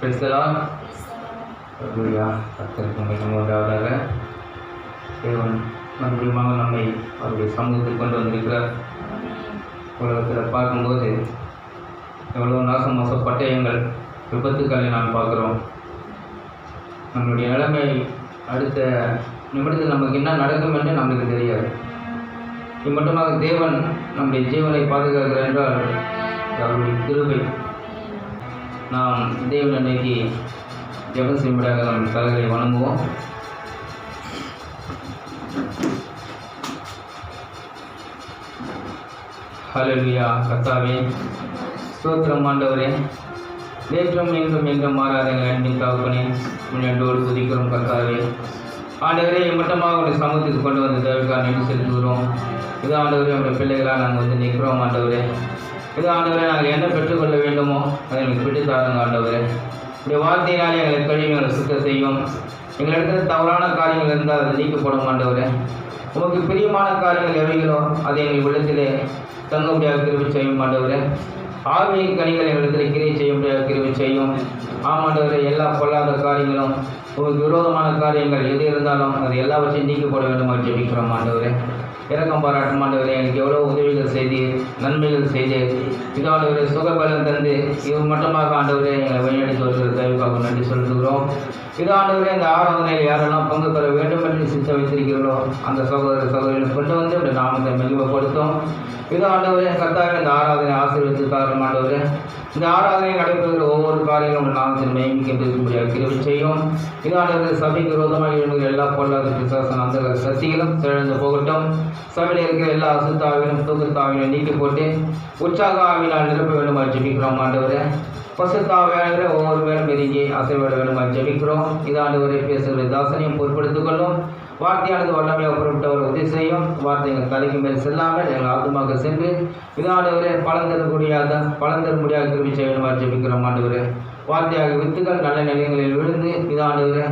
பேசலாம். கர்த்தருக்கு மிகவும் உண்டாவதாக. தேவன் மறுபடியும் நம்மை அவருடைய சமூகத்தில் கொண்டு வந்திருக்கிறார். உலகத்தில் பார்க்கும்போது எவ்வளோ நாசம் மோசப்பட்ட எங்கள் விபத்துக்களை நாம் பார்க்குறோம். நம்மளுடைய நிலைமை அடுத்த நிமிடத்தில் நமக்கு என்ன நடக்கும் என்று நம்மளுக்கு தெரியாது. இது மட்டுமாக தேவன் நம்முடைய ஜீவனை பாதுகாக்கிறார் என்றால் அவருடைய கிருபை. நாம் தேவனை நோக்கி ஜெபம் செய்யும்படியாக நம் தலைகளை வணங்குவோம். ஹல்லேலூயா. கர்த்தாவே ஸ்தோத்திரம் ஆண்டவரே, நேற்றும் இன்றும் எங்கும் மாறாத எங்கள் அன்பின் தகப்பனே, முன்னோடு துதிக்கிறோம். கர்த்தாவே ஆண்டவரே, மட்டுமாக உடைய சமூகத்துக்கு கொண்டு வந்து தேவைக்காக நன்றி செலுத்துகிறோம். இது ஆண்டவரே, நம்முடைய பிள்ளைகளாக நாங்கள் வந்து நிற்கிறோம். ஆண்டவரே, இது ஆண்டவரே, நாங்கள் என்ன பெற்றுக்கொள்ள வேண்டுமோ அதை எங்களுக்கு பெற்றுத்தாருங்க. ஆண்டவரே, உடைய வார்த்தையினாலே எங்களை கழிவு எங்களை சுத்தம் செய்யும். எங்களிடத்தில் தவறான காரியங்கள் இருந்தால் அதை நீக்கப்படும். ஆண்டவரே, உமக்கு பிரியமான காரியங்கள் எவைகளோ அதை எங்கள் உள்ளத்திலே தங்க முடியாத கிருபை செய்யும். ஆண்டவரே, ஆவியின் கனிகள் எங்களிடத்தில் கிரியை செய்ய முடியாத கிருபை செய்யும். ஆமாண்டவரே, எல்லா பொல்லாத காரியங்களும் உங்களுக்கு விரோதமான காரியங்கள் எது இருந்தாலும் அது எல்லாவற்றையும் நீக்கப்பட வேண்டும் ஜெபிக்கிறோம். ஆண்டவரே, இறக்கம் பாராட்டும். ஆண்டவரே, எனக்கு எவ்வளோ உதவிகள் செய்து நன்மைகள் செய்து இதாண்டவரே சுகபலம் தந்து இது மட்டுமாக ஆண்டவரே எங்களை வழிநடத்தி வருகிற தேவைக்காக நன்றி சொல்லுகிறோம். இது ஆண்டவரே, இந்த ஆராதனையில் யாரெல்லாம் பங்கு பெற வேண்டும் என்று சித்த வைத்திருக்கிறீர்களோ அந்த சகோதர சகோதரிகளை கொண்டு வந்து இப்படி நாமத்தை மெதுமைப்படுத்தும். இது ஆண்டவரே, கர்த்தாவே இந்த ஆராதனை ஆசீர்வதித்து தாரும். ஆண்டவரே, இந்த ஆராதனை நடைபெறுகிற ஒவ்வொரு காரியங்களும் நாமத்தில் மேம்பிக்கின்ற முடியாது கிருபை செய்யும். இது ஆண்டவரே, சபைக்கு விரோதமாக எழுதுகிற எல்லா பொல்லாத பிசாசன அந்த சக்திகளும் திறந்து போகட்டும். சபையில் இருக்கிற எல்லா அசுத்தாவிலும் தூக்கத்தாவிலும் நீக்கி போட்டு உற்சாக ஆவினால் நிரப்ப வேண்டுமா ஜெபிக்கிறோம். ஆண்டவரே, பசுத்தாவியாகிற ஒவ்வொரு பேரும் நெருங்கி அசைவிட வேண்டுமா ஜெபிக்கிறோம். இது ஆண்டவரே, பேசுகிற தாசனையும் பொருட்படுத்திக் கொள்ளும். வார்த்தையானது வல்லமையாக புறப்பட்டவர் உதவி செய்யும். வார்த்தை எங்கள் தலைக்கு மேல் செல்லாமல் எங்கள் ஆத்மாக சென்று இது ஆண்டவரே பலன் தர முடியாத கிருபை செய்ய வேண்டுமா ஜெபிக்கிறோம். ஆண்டவரே, வார்த்தையாக வித்துகள் நல்ல நிலையங்களில் விழுந்து இது ஆண்டவரே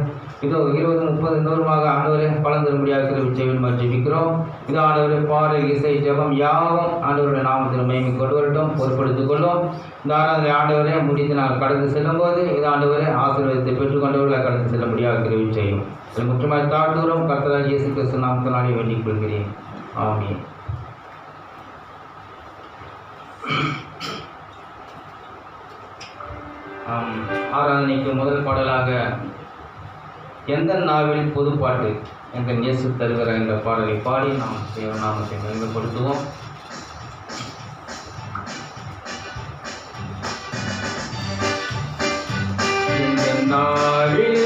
இதோ 20, 30, 100 ஆண்டவரே பலன் தர முடியாத கிருபை செய்ய வேண்டுமா ஜெபிக்கிறோம். இது ஆண்டவரே, பாறை இசை ஜெபம் யாவும் ஆண்டவருடைய நாமத்தில் மகிமை கொண்டு வரட்டும், பொறுப்படுத்திக் கொள்ளும். இந்த ஆராதனை ஆண்டவரே முடித்து நாங்கள் கடந்து செல்லும் போது இது ஆண்டவரே ஆசீர்வாதத்தை பெற்றுக்கொண்டவர்களை கடந்து செல்ல முடியாத கிருபை செய்யும். இதில் முற்றுமாய் தாழ்த்துகிறோம். கர்த்தராகிய இயேசு கிறிஸ்து நாமத்தினாலே வேண்டிக் கொள்கிறேன். ஆமென். ஆராதனைக்கு முதல் பாடலாக எந்த நாவில் புதுப்பாட்டு எங்கள் இயேசு தருகிற என்ற பாடலை பாடி நாம் தேவநாமத்தை மேம்படுத்துவோம். எந்த நாவில்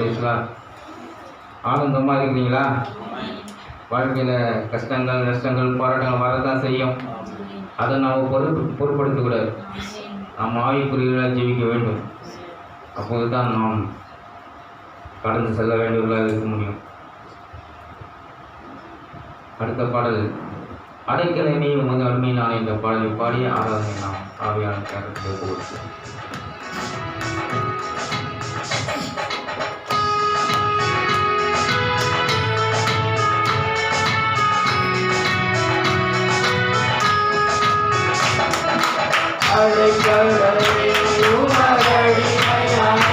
பேசலாம். ஆனந்தமாக இருக்கிறீங்களா? வாழ்க்கையில் கஷ்டங்கள், நஷ்டங்கள், போராட்டங்கள் வரதான் செய்யும். அதை நாம் பொருட்படுத்தக்கூடாது. நாம் ஆவிக்குரியவர்களாக ஜீவிக்க வேண்டும். அப்போது தான் நாம் கடந்து செல்ல வேண்டியவர்களாக இருக்க முடியும். அடுத்த பாடல் அடைக்கலமே உமது அருமையிலான இந்த பாடலை பாடி ஆராதனை நாம் ஆவியான கருத்துக்கு கொடுப்போம். அடைக்கலமே உமது அருமையிலான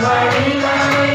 வழிகளை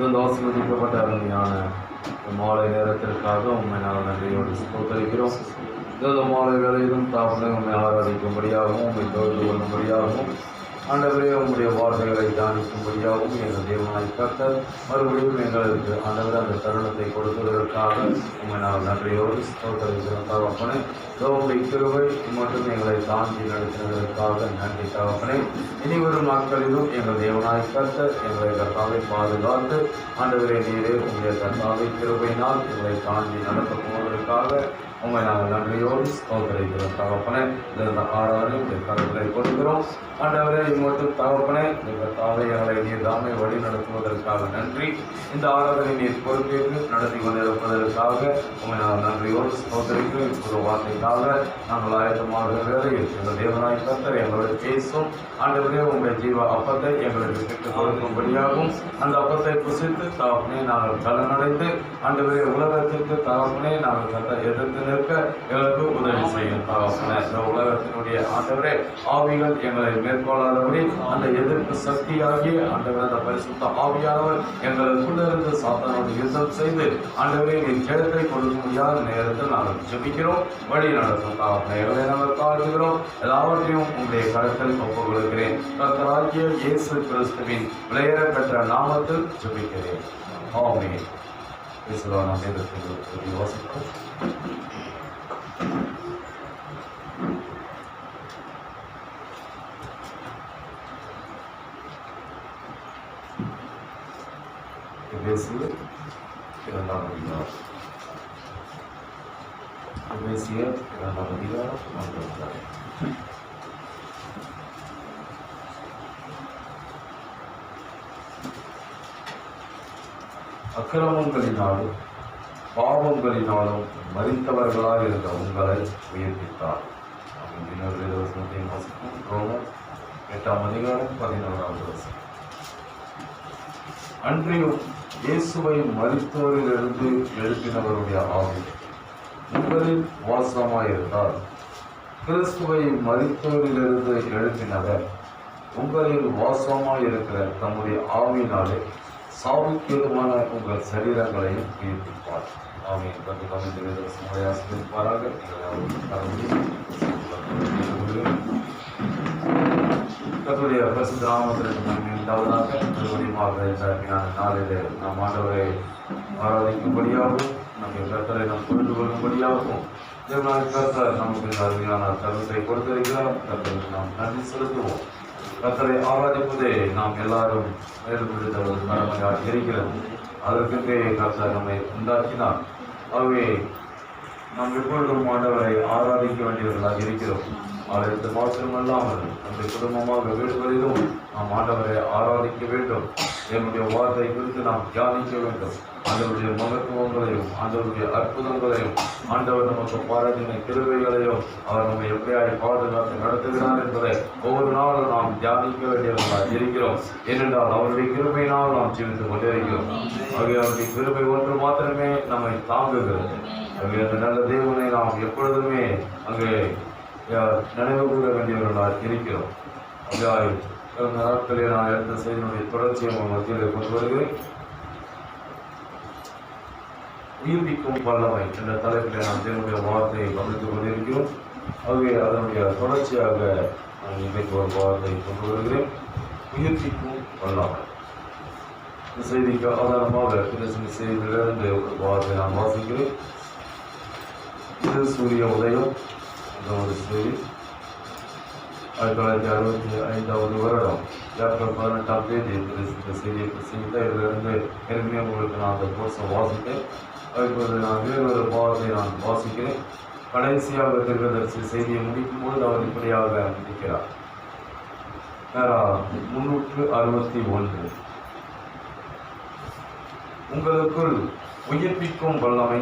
இந்த ஆசீர்வதிக்கப்பட்ட அருமையான மாலை நேரத்திற்காக உண்மை நாங்கள் நன்றியோடு ஸ்தோத்தரிக்கிறோம். இந்த மாலை வேளையிலும் தாமரை உண்மை ஆராதிக்கும்படியாகவும் உண்மை தொழுது கொள்ளும்படியாகவும் ஆண்டவரே உங்களுடைய வார்த்தைகளை தியானிக்கும்படியாகவும் எங்கள் தேவனாய் கர்த்தர் மறுபடியும் எங்களுக்கு ஆண்டவர் அந்த தருணத்தை கொடுப்பதற்காக உண்மை நாங்கள் நன்றியோடு ஸ்தோத்தரிக்கிறோம் தகப்பனே. உங்களுடைய கிருபை மட்டும் எங்களை தாண்டி நடத்தினதற்காக நன்றி தகப்பனே. இனி வரும் நாட்களிலும் எங்கள் தேவனாய் கர்த்தர் எங்களை கர்த்தாவை பாதுகாத்து ஆண்டவரே நீரே உங்களுடைய கர்த்தாவை கிருபையினால் எங்களை தாண்டி நடத்த போவதற்காக உண்மை நாங்கள் நன்றியோடு ஸ்தோத்தரிக்கிறோம் தகப்பனே. இந்த ஆராதனை உடைய கருத்தை கொடுக்கிறோம் ஆண்டவரே. மட்டும் தகப்பனே எங்கள் தாவை எங்களை நீர் தாமே வழி நடத்துவதற்காக நன்றி. இந்த ஆராதனை நீர் பொறுப்பேற்று நடத்தி கொண்டிருப்பதற்காக உண்மை நாங்கள் நன்றியோடு ஸ்தோத்தரிக்கிறோம். ஒரு வார்த்தைக்காக நாங்கள் ஆயத்தமாக வேலையில் எங்கள் தேவனாய் கர்த்தர் எங்களோட பேசும் ஆண்டவரே உங்களுடைய ஜீவ அப்பத்தை எங்களுக்கு பெற்றுக் கொடுக்கும்படியாகவும் அந்த அப்பத்தை புசித்து தகப்பனே நாங்கள் கலனடைந்து ஆண்டவரே உலகத்திற்கு தகப்பனே நாங்கள் கத்த எதிர்த்து நிற்க எங்களுக்கு உதவி செய்யும் தகப்பனே. இந்த உலகத்தினுடைய ஆண்டவரே ஆவிகள் எங்களை மேற்கொள்ளாதபடி அந்த எதிர்ப்பு சக்தியாகிய ஆண்டவர் அந்த பரிசுத்த ஆவியானவர் எங்களுக்குள்ளிருந்து சாத்தானோடு யுத்தம் செய்து ஆண்டவரே நீர் ஜெயத்தை கொடுக்க முடியாத நேரத்தில் நாங்கள் ஜெபிக்கிறோம். வழி நடத்தும் தகப்பனே எங்களை நாங்கள் தாழ்த்துகிறோம். எல்லாவற்றையும் உங்களுடைய கருத்தில் ஒப்புக் கொடுக்கிறேன். கர்த்தராகிய இயேசு கிறிஸ்துவின் விளையர பெற்ற நாமத்தில் ஜெபிக்கிறேன். ஆமென். இயேசுவான வேதத்தில் வாசிக்கிறோம். எபேசியர் 2ஆம் அதிகாரம் 1. அக்கிரமங்களினாலும் பாவங்களினாலும் மரித்தவர்களாக இருந்த உங்களை உயிர்ப்பித்தார். ரோமர் 8ஆம் அதிகாரம் 11ஆவது வசனம். அன்றியும் இயேசுவை மரித்தோரிலிருந்து எழுப்பினவருடைய ஆவி உங்களில் வாசமாயிருந்தால் கிறிஸ்துவை மரித்தோரிலிருந்து எழுப்பினவர் உங்களில் வாசமாயிருக்கிற தம்முடைய ஆவியினாலே சாவுக்கேதுமான உங்கள் சரீரங்களையும் உயிர்ப்பிப்பார். ஆவியின் ஆசிரியப்பாராக கர்த்தருடைய பரிசுத்த நாமத்திற்கு நன்மை உண்டாவதாக. மறுபடியும் நாளிலே நாம் ஆண்டவரை ஆராதிக்கும்படியாகவும் நம்முடைய கர்த்தரை நாம் புரிந்து கொள்ளும்படியாகவும் தேவனாய் கர்த்தர் நமக்கு அருமையான தருணத்தை கொடுத்திருக்கிறார். கர்த்தருக்கு நாம் நன்றி செலுத்துவோம். கர்த்தரை ஆராதிப்பதே நாம் எல்லாரும் மேலும் விடுத்த ஒரு கடமையாக இருக்கிறது. அதற்கென்றே கர்த்தர் நம்மை உண்டாக்கினார். ஆகவே நாம் எப்பொழுதும் ஆண்டவரை ஆராதிக்க வேண்டியவர்களாக இருக்கிறோம். ஆலயத்தில் மாத்திரமல்லாமல் நம்முடைய குடும்பமாக வீடுகளிலும் நாம் ஆண்டவரை ஆராதிக்க வேண்டும். என்னுடைய வார்த்தை குறித்து நாம் தியானிக்க வேண்டும். ஆண்டவருடைய மகத்துவங்களையும் ஆண்டவருடைய அற்புதங்களையும் ஆண்டவர் நமக்கு பாராட்டின கிருபைகளையும் அவர் நம்மை எப்படியாய் பாதுகாத்து நடத்துகிறார் என்பதை ஒவ்வொரு நாளும் நாம் தியானிக்க வேண்டியவர்களாக இருக்கிறோம். ஏனென்றால் அவருடைய கிருபையினால் நாம் ஜீவித்துக் கொண்டிருக்கிறோம். ஆகிய அவருடைய கிருபை ஒன்று மாத்திரமே நம்மை தாங்குகிறது. ஆகிய அந்த நல்ல தேவனை நாம் எப்பொழுதுமே அங்கே நினைவு கூற வேண்டியவர்களாக இருக்கிறோம். கடந்த நாட்களில் நான் எடுத்த செய்தியினுடைய தொடர்ச்சியை மத்தியில் கொண்டு வருகிறேன். உயிர்ப்பிக்கும் வல்லமை என்ற தலைப்பில் நாம் தேவனுடைய வார்த்தையை கவனித்துக் கொண்டிருக்கிறோம். ஆகவே அதனுடைய தொடர்ச்சியாக நான் இன்றைக்கு ஒரு வார்த்தையை கொண்டு வருகிறேன். உயிர்ப்பிக்கும் வல்லமை. இந்த செய்திக்கு ஆதாரமாக சின்ன செய்தியிலிருந்து ஒரு வார்த்தை நான் வாசிக்கிறேன். இது சூரிய உதயம் என்ற ஒரு செய்தி. 1965ஆவது வருடம் ஏப்ரல் 18ஆம் தேதி இந்த செய்தியை பிரசங்கித்த. இதிலிருந்து ஏற்கனவே உங்களுக்கு நான் அந்த கோர்ஸை வாசித்தேன். இப்பொழுது நான் வேறொரு பாவத்தை நான் வாசிக்கிறேன். கடைசியாக தீர்க்கதரிசி செய்தியை முடிக்கும்போது அவர் இப்படியாக முடிக்கிறார். 361 உங்களுக்குள் உயிர்ப்பிக்கும் வல்லமை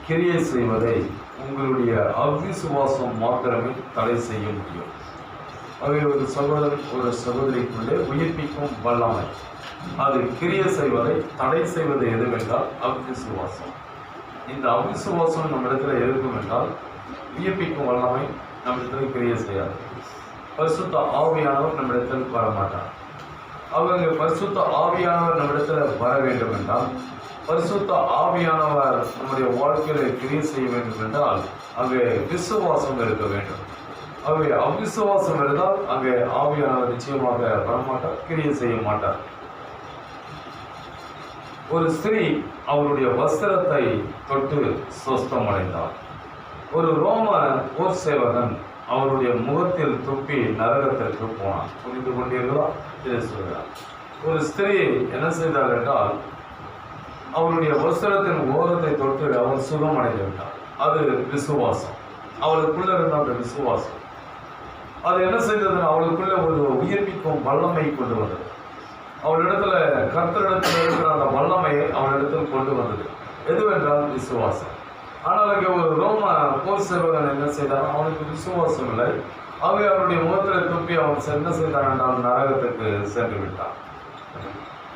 கிரியை செய்வதை உங்களுடைய அவ்விசுவாசம் மாத்திரமே தடை செய்ய முடியும். அவை ஒரு சகோதரன் ஒரு சகோதரிக்குள்ளே உயிர்ப்பிக்கும் வல்லமை அது கிரியை செய்வதை தடை செய்வது எதுவென்றால் அவ்விசுவாசம். இந்த அவ்விசுவாசம் நம்ம இடத்துல இருக்கும் என்றால் உயிர்ப்பிக்கும் வல்லமை நம்ம இடத்துல கிரியை செய்யாது. பரிசுத்த ஆவியானவர் நம்ம இடத்தில் வரமாட்டார். அவங்க பரிசுத்த ஆவியானவர் நம்மிடத்தில் வர வேண்டும் என்றால், பரிசுத்த ஆவியானவர் நம்முடைய வாழ்க்கையில கிரியை செய்ய வேண்டும் என்றால் அங்கே விசுவாசம் இருக்க வேண்டும். ஆகவே அவிசுவாசம் இருந்தால் அங்கே ஆவியானவர் நிச்சயமாக வரமாட்டார், கிரியை செய்ய மாட்டார். ஒரு ஸ்திரீ அவருடைய வஸ்திரத்தை தொட்டு சொஸ்தம் அடைந்தார். ஒரு ரோம போர் சேவகன் அவருடைய முகத்தில் துப்பி நரகத்திற்கு போனான். புரிந்து கொண்டீர்களா? இதை சொல்கிறார். ஒரு ஸ்திரீ என்ன செய்தார் என்றால், அவருடைய வஸ்திரத்தின் ஓரத்தை தொட்டு அவள் சுகம் அடைந்து விட்டார். அது விசுவாசம். அவளுக்குள்ள இருந்த அந்த விசுவாசம் அது என்ன செய்தது? அவளுக்குள்ள ஒரு உயிர்ப்பிக்கும் வல்லமை கொண்டு வந்தது. அவளிடத்துல கர்த்தரிடத்தில் இருக்கிற அந்த வல்லமையை அவளிடத்தில் கொண்டு வந்தது. எதுவென்றால் விசுவாசம். ஆனால் அங்கே ஒரு ரோம போர் சேவகன் என்ன செய்தான்? அவனுக்கு விசுவாசம் இல்லை. ஆகவே அவருடைய முகத்தில் துப்பி அவன் என்ன செய்தான் என்றால் நரகத்துக்கு சென்று விட்டான்.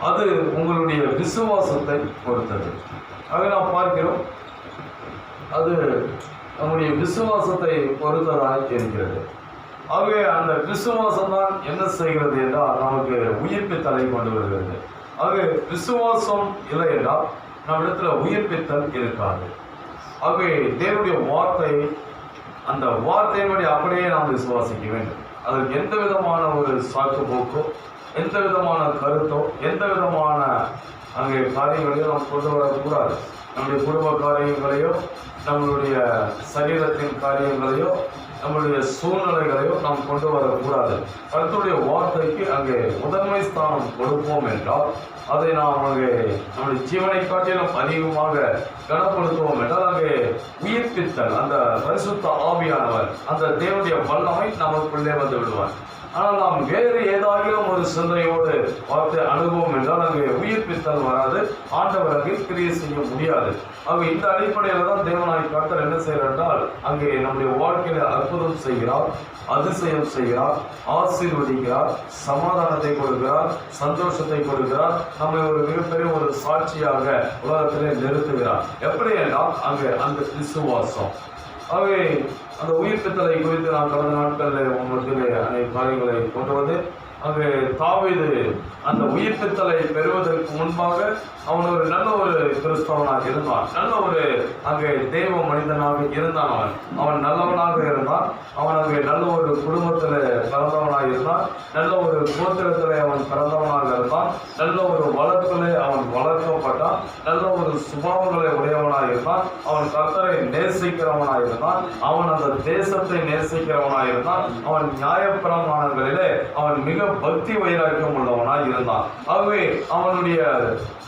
அது உங்களுடைய விசுவாசத்தை பொறுத்தது. ஆக நாம் பார்க்கிறோம், அது நம்முடைய விசுவாசத்தை பொறுத்ததாக இருக்கிறது. ஆகவே அந்த விசுவாசம் தான் என்ன செய்கிறது என்றால் நமக்கு உயிர்ப்பித்தலை கொண்டு வருகிறது. ஆகவே விசுவாசம் இல்லை என்றால் நம்மிடத்துல உயிர்ப்பித்தல் இருக்காது. ஆகவே தேவனுடைய வார்த்தை, அந்த வார்த்தையினுடைய அப்படியே நாம் விசுவாசிக்க வேண்டும். அதற்கு எந்த விதமான ஒரு சாக்கு போக்கோ, எந்த விதமான கருத்தோ, எந்த விதமான அங்கே காரியங்களையோ நாம் கொண்டு வரக்கூடாது. நம்முடைய குடும்ப காரியங்களையோ, நம்மளுடைய சரீரத்தின் காரியங்களையோ, நம்மளுடைய சூழ்நிலைகளையோ நாம் கொண்டு வரக்கூடாது. கர்த்தருடைய வார்த்தைக்கு அங்கே முதன்மை ஸ்தானம் கொடுப்போம் என்றால் அதை நாம் அங்கே நம்முடைய ஜீவனை காட்டிலும் அதிகமாக கனப்படுத்துவோம் என்றால் அங்கே உயிர்ப்பித்தல், அந்த பரிசுத்த ஆவியானவர், அந்த தேவனுடைய வல்லமை நமக்குள்ளே வந்து விடுவார். ஆனால் நாம் வேறு ஏதாகிலும் ஒரு சிந்தனையோடு வார்த்தை அனுபவம் என்றால் அங்கே உயிர்ப்பித்தல் வராது, ஆண்டவர் அங்கே கிரியை செய்ய முடியாது. ஆக இந்த அடிப்படையில் தான் தேவனாய் கர்த்தர் என்ன செய்கிறார் என்றால் அங்கே நம்முடைய வாழ்க்கையில அற்புதம் செய்கிறார், அதிசயம் செய்கிறார், ஆசீர்வதிக்கிறார், சமாதானத்தை கொடுக்கிறார், சந்தோஷத்தை கொடுக்கிறார், நம்மை ஒரு மிகப்பெரிய ஒரு சாட்சியாக உலகத்திலே நிறுத்துகிறார். எப்படி என்றால் அங்கே அந்த விசுவாசம். ஆகவே அந்த உயிர்ப்பித்தலை குறித்து நான் கடந்த நாட்களில் உங்களுக்கு அனைத்து காரியங்களை கொண்டு வந்து அங்கே தாவீது அந்த உயிர்ப்பித்தலை பெறுவதற்கு முன்பாக அவன் ஒரு நல்ல ஒரு கிறிஸ்தவனாக இருந்தான், நல்ல ஒரு அங்கே தேவ மனிதனாக இருந்தான். அவன் நல்லவனாக இருந்தான். அவன் அங்கே நல்ல ஒரு குடும்பத்தில் பிறந்தவனாக இருந்தான், நல்ல ஒரு கோத்திரத்தில் அவன் பிறந்தவனாக இருந்தான், நல்ல ஒரு வளர்ப்பிலே அவன் வளர்க்கப்பட்டான், நல்ல ஒரு சுபாவங்களை உடையவனாக இருந்தான். அவன் கர்த்தரை நேசிக்கிறவனாக இருந்தான், அவன் அந்த தேசத்தை நேசிக்கிறவனாக இருந்தான், அவன் நியாயப்பிரமாணங்களிலே அவன் மிக பக்தி வைராக்கியம் உள்ளவனாக இருந்தான். ஆகவே அவனுடைய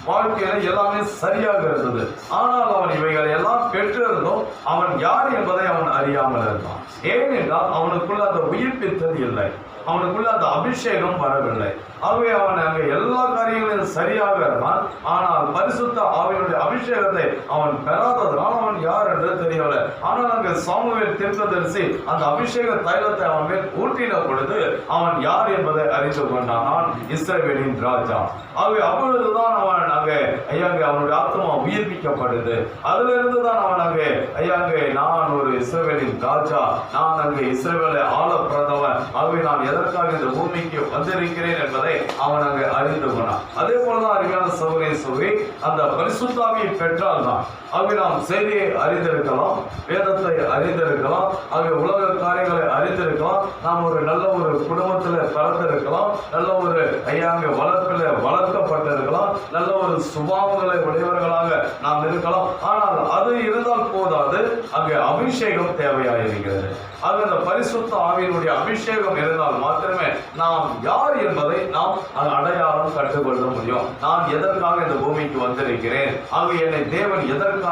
வாழ்க்கையில எல்லாமே சரியாக இருந்தது. ஆனால் அவன் இவைகளை எல்லாம் பெற்றிருந்தும் அவன் யார் என்பதை அவன் அறியாமல் இருந்தான். ஏனென்றால் அவனுக்குள்ள அந்த உயிர்ப்பித்தல் இல்லை, அவனுக்குள்ள அந்த அபிஷேகம் வரவில்லை. ஆகவே அவன் அங்கே எல்லா காரியங்களையும் சரியாக இருந்தான். ஆனால் பரிசுத்த ஆவியினுடைய அபிஷேகத்தை அவன் பெறாததனால் அவன் யார் என்று தெரியவில்லை. ஆனால் அங்கே சாமுவேல் தீர்க்கதரிசி அந்த அபிஷேக தைலத்தை அவன் மேல் ஊற்றின பொழுது அவன் யார் என்பதை அறிந்து கொண்டான். நான் இஸ்ரவேலின் ராஜா. ஆகவே அப்பொழுதுதான் அவன் அங்கே ஐயாங்கே அவனுடைய ஆத்மா உயிர்ப்பிக்கப்படுது. அதிலிருந்து தான் அவன் அங்கே ஐயாங்கே நான் ஒரு இஸ்ரவேலின் ராஜா, நான் அங்கே இஸ்ரவேலை ஆள பிறந்தவன், ஆகவே நான் எதற்காக இந்த பூமிக்கு வந்திருக்கிறேன் என்பதை அவன் அங்கே அறிந்து கொண்டான். அதே போலதான் அருமையான சகோதரனே சகோதரி, அந்த பரிசுத்த ஆவியை பெற்றால் தான் ஆகவே நாம் செய்தியை அறிந்திருக்கலாம், வேதத்தை அறிந்திருக்கலாம், ஆகவே உலக காரியங்களை அறிந்திருக்கலாம், நாம் ஒரு நல்ல ஒரு குடும்பத்தில் பிறந்திருக்கலாம், நல்ல ஒரு ஐயாங்க வளர்ப்பில் வளர்க்கப்பட்டிருக்கலாம், நல்ல ஒரு சுபாவங்களை உடையவர்களாக நாம் இருக்கலாம். ஆனால் அது இருந்தால் போதாது, அங்கே அபிஷேகம் தேவையாக இருக்கிறது. ஆக அந்த பரிசுத்த ஆவியினுடைய அபிஷேகம் இருந்தால் மாத்திரமே நாம் யார் என்பதை நாம் அடையாளம் கற்றுக்கொள்ள முடியும். நான் எதற்காக இந்த பூமிக்கு வந்திருக்கிறேன், ஆக என்னை தேவன் எதற்காக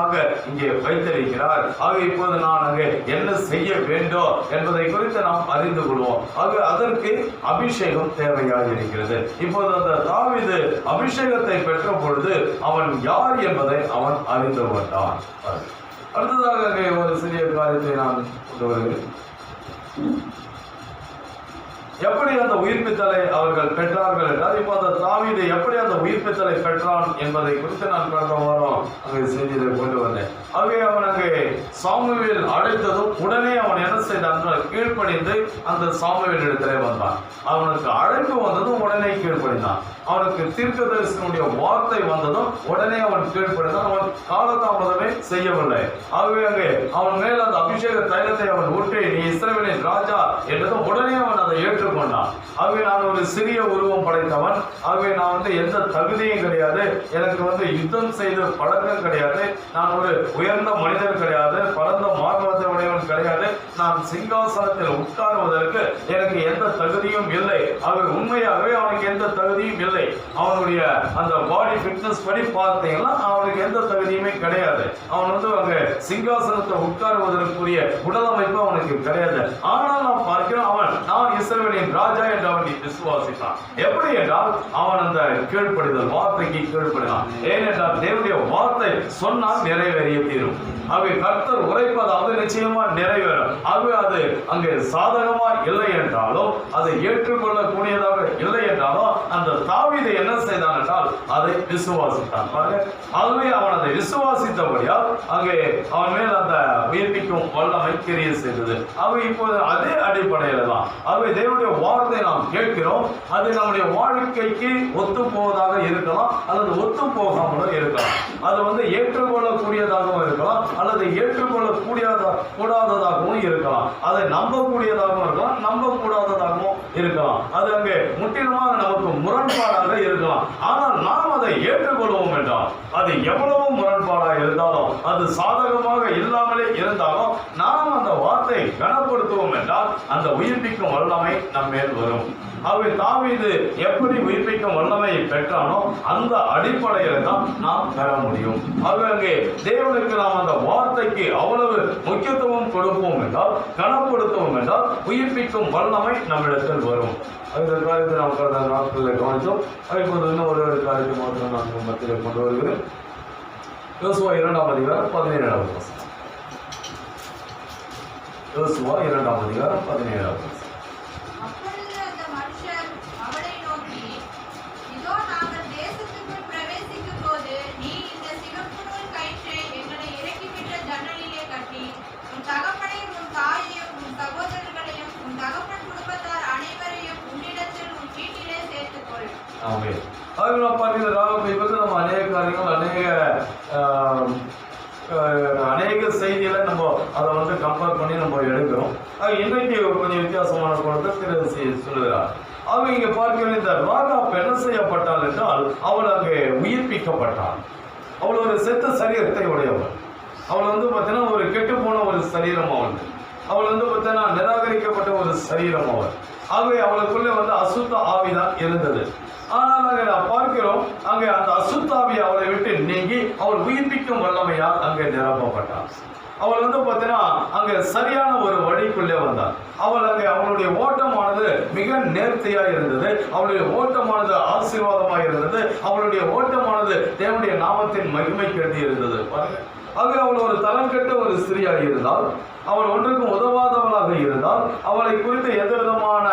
இங்கே வைத்திருக்கிறார், ஆக இப்போது நான் அங்கே என்ன செய்ய வேண்டும் என்பதை குறித்து நாம் அறிந்து கொள்வோம். ஆக அதற்கு அபிஷேகம் தேவையாக இருக்கிறது. இப்போது அந்த தாவீது அபிஷேகத்தை பெற்ற பொழுது அவன் யார் என்பதை அவன் அறிந்து கொண்டான். அடுத்ததாக ஒரு சிறிய காரியத்தை நான் கொண்டு வருகிறேன். எப்படி அந்த உயிர்ப்பித்தலை அவர்கள் பெற்றார்கள் என்றால், இப்போ அந்த தாவீது எப்படி அந்த உயிர்ப்பித்தலை பெற்றான் என்பதை குறித்து நான் கடந்த வாரம் அங்கே செய்தியை கொண்டு வந்தேன். ஆகவே அவன் அங்கே சாமுவேல் அழைத்ததும் உடனே அவன் என்ன செய்தான்? செய்தான் என்றால் கீழ்ப்படிந்து அந்த சாமுவேல் இடத்திலே வந்தான். அவனுக்கு அழைப்பு வந்ததும் உடனே கீழ்ப்படிந்தான். அவனுக்கு தீர்க்கதரிசனுடைய வார்த்தை வந்ததும் உடனே அவன் கீழ்ப்படிந்தான். அவன் காலதாமதமே செய்யவில்லை. ஆகவே அங்கே அவன் மேல் அந்த அபிஷேக தைலத்தை அவன் ஊற்றி நீ இஸ்ரவேலின் ராஜா என்றதும் உடனே அவன் அதை ஏற்றுக்கொண்டான். ஆகவே நான் ஒரு சிறிய உருவம் படைத்தவன், ஆகவே நான் எந்த தகுதியும் கிடையாது, எனக்கு யுத்தம் செய்து பழக்கம் கிடையாது, நான் ஒரு உயர்ந்த மனிதன் கிடையாது, பரந்த மார்பத்தை உடையவன் கிடையாது, நான் சிங்காசனத்தில் உட்காருவதற்கு எனக்கு எந்த தகுதியும் இல்லை. ஆகவே உண்மையாகவே அவனுக்கு எந்த தகுதியும் இல்லை. அவனுடைய அந்த பாடி ஃபிட்னஸ் படி பார்த்தீங்கன்னா அவனுக்கு எந்த தகுதியுமே கிடையாது. அவன் அங்க சிங்காசனத்தை உட்காருவதற்குரிய உடலமைப்பு அவனுக்கு கிடையாது. ஆனால் நாம் பார்க்கிறோம் நான் இஸ்ரவேலின் ராஜா என்று அவன் விசுவாசித்தான். எப்படி என்றால் அவன் அந்த கீழ்ப்படிதல் வார்த்தைக்கு கீழ்ப்படினான். ஏனென்றால் தேவனுடைய வார்த்தை சொன்னால் நிறைவேறிய தீரும். ஆகவே கர்த்தர் உரைப்பதாவது நிச்சயமா நிறைவேறும். ஆகவே அது அங்கே சாதகமா இல்லை என்றாலும் அதை ஏற்றுக்கொள்ளக்கூடியதாக இல்லை என்றாலும் அந்த தாவீது என்ன செய்தான் என்றால் அதை விசுவாசித்தான். ஆகவே அவன் அதை விசுவாசித்தபடியால் அங்கே அவன் மேல் அந்த உயிர்ப்பிக்கும் வல்லமை கிரிய செய்தது. ஆகவே இப்போது அதே அடிப்படையில தான் ஆகவே தேவனுடைய வார்த்தை நாம் கேட்கிறோம். அது நம்முடைய வாழ்க்கைக்கு ஒத்து போவதாக இருக்கலாம் அல்லது ஒத்து போகாமலும் இருக்கலாம். அது ஏற்றுக்கொள்ளக்கூடியதாகவும் இருக்கலாம் அல்லது ஏற்றுக்கொள்ளக்கூடாததாகவும் இருக்கலாம். அதை நம்பக்கூடியதாகவும் இருக்கலாம், நம்பக்கூடாததாகவும் இருக்கலாம். அது அங்கே முற்றிலுமாக நமக்கு முரண்பாடாக இருக்கலாம். ஆனால் நாம் அதை ஏற்றுக்கொள்வோம் என்றால் அது எவ்வளவு முரண்பாடாக இருந்தாலும் அது சாதகமாக இல்லாமலே இருந்தாலும் நாம் அந்த வார்த்தை கனப்படுத்துவோம் என்றால் அந்த உயிர்ப்பிக்கும் வல்லமை நம் மேல் வரும். ஆகவே தாவீது எப்படி உயிர்ப்பிக்கும் வல்லமையை பெற்றானோ அந்த அடிப்படையில் தான் நாம் பெற முடியும். ஆகவே அங்கே தேவனுக்கு நாம் அந்த வார்த்தைக்கு அவ்வளவு முக்கியத்துவம் கொடுப்போம் என்றால் கனப்படுத்துவோம் என்றால் உயிர்ப்பிக்கும் வல்லமை நம்மிடத்தில் வரும். அந்த காரியத்தை நாம் கடந்த நாட்களில் கவனித்தோம். இப்போது இன்னும் ஒரு காரியத்தை மாத்திரம் நான் மத்தியில் கொண்டு வருகிறேன். யோசுவா 2ஆம் அதிகாரம் 17ஆவது வசனம். யோசுவா 2ஆம் அதிகாரம் 17ஆவது வசனம். அநேக செய்திகளை நம்ம அதை கம்பேர் பண்ணி நம்ம எடுக்கிறோம். இன்னைக்கு கொஞ்சம் வித்தியாசமான கோணத்தை சொல்லுகிறார். அவ இங்க பார்க்கிற இந்த ராகாப் என்ன செய்யப்பட்டாள் என்றால் அவள் அங்கே உயிர்ப்பிக்கப்பட்டாள். அவள் ஒரு செத்த சரீரத்தை உடையவள். அவள் பார்த்தீங்கன்னா ஒரு கெட்டு போன ஒரு சரீரம் அவள் பார்த்தீங்கன்னா நிராகரிக்கப்பட்ட ஒரு சரீரம் அவள். ஆகவே அவளுக்குள்ளே அசுத்த ஆவிதான் இருந்தது. ஆனால் அங்கே நாம் பார்க்கிறோம் அங்கே அந்த அசுத்தாவி அவளை விட்டு நீங்கி அவள் உயிர்ப்பிக்கும் வல்லமையால் அங்கே நிரப்பப்பட்டாள். அவள் பார்த்தீங்கன்னா அங்கே சரியான ஒரு வழிக்குள்ளே வந்தாள். அவள் அங்கே அவளுடைய ஓட்டமானது மிக நேர்த்தியா இருந்தது. அவளுடைய ஓட்டமானது ஆசீர்வாதமாக இருந்தது. அவளுடைய ஓட்டமானது தேவனுடைய நாமத்தின் மகிமை கட்டி இருந்தது. பாருங்க, ஆகவே அவள் ஒரு தரம் கெட்ட ஒரு ஸ்திரீயாக இருந்தால், அவள் ஒன்றுக்கும் உதவாதவளாக இருந்தால், அவளை குறித்து எந்த விதமான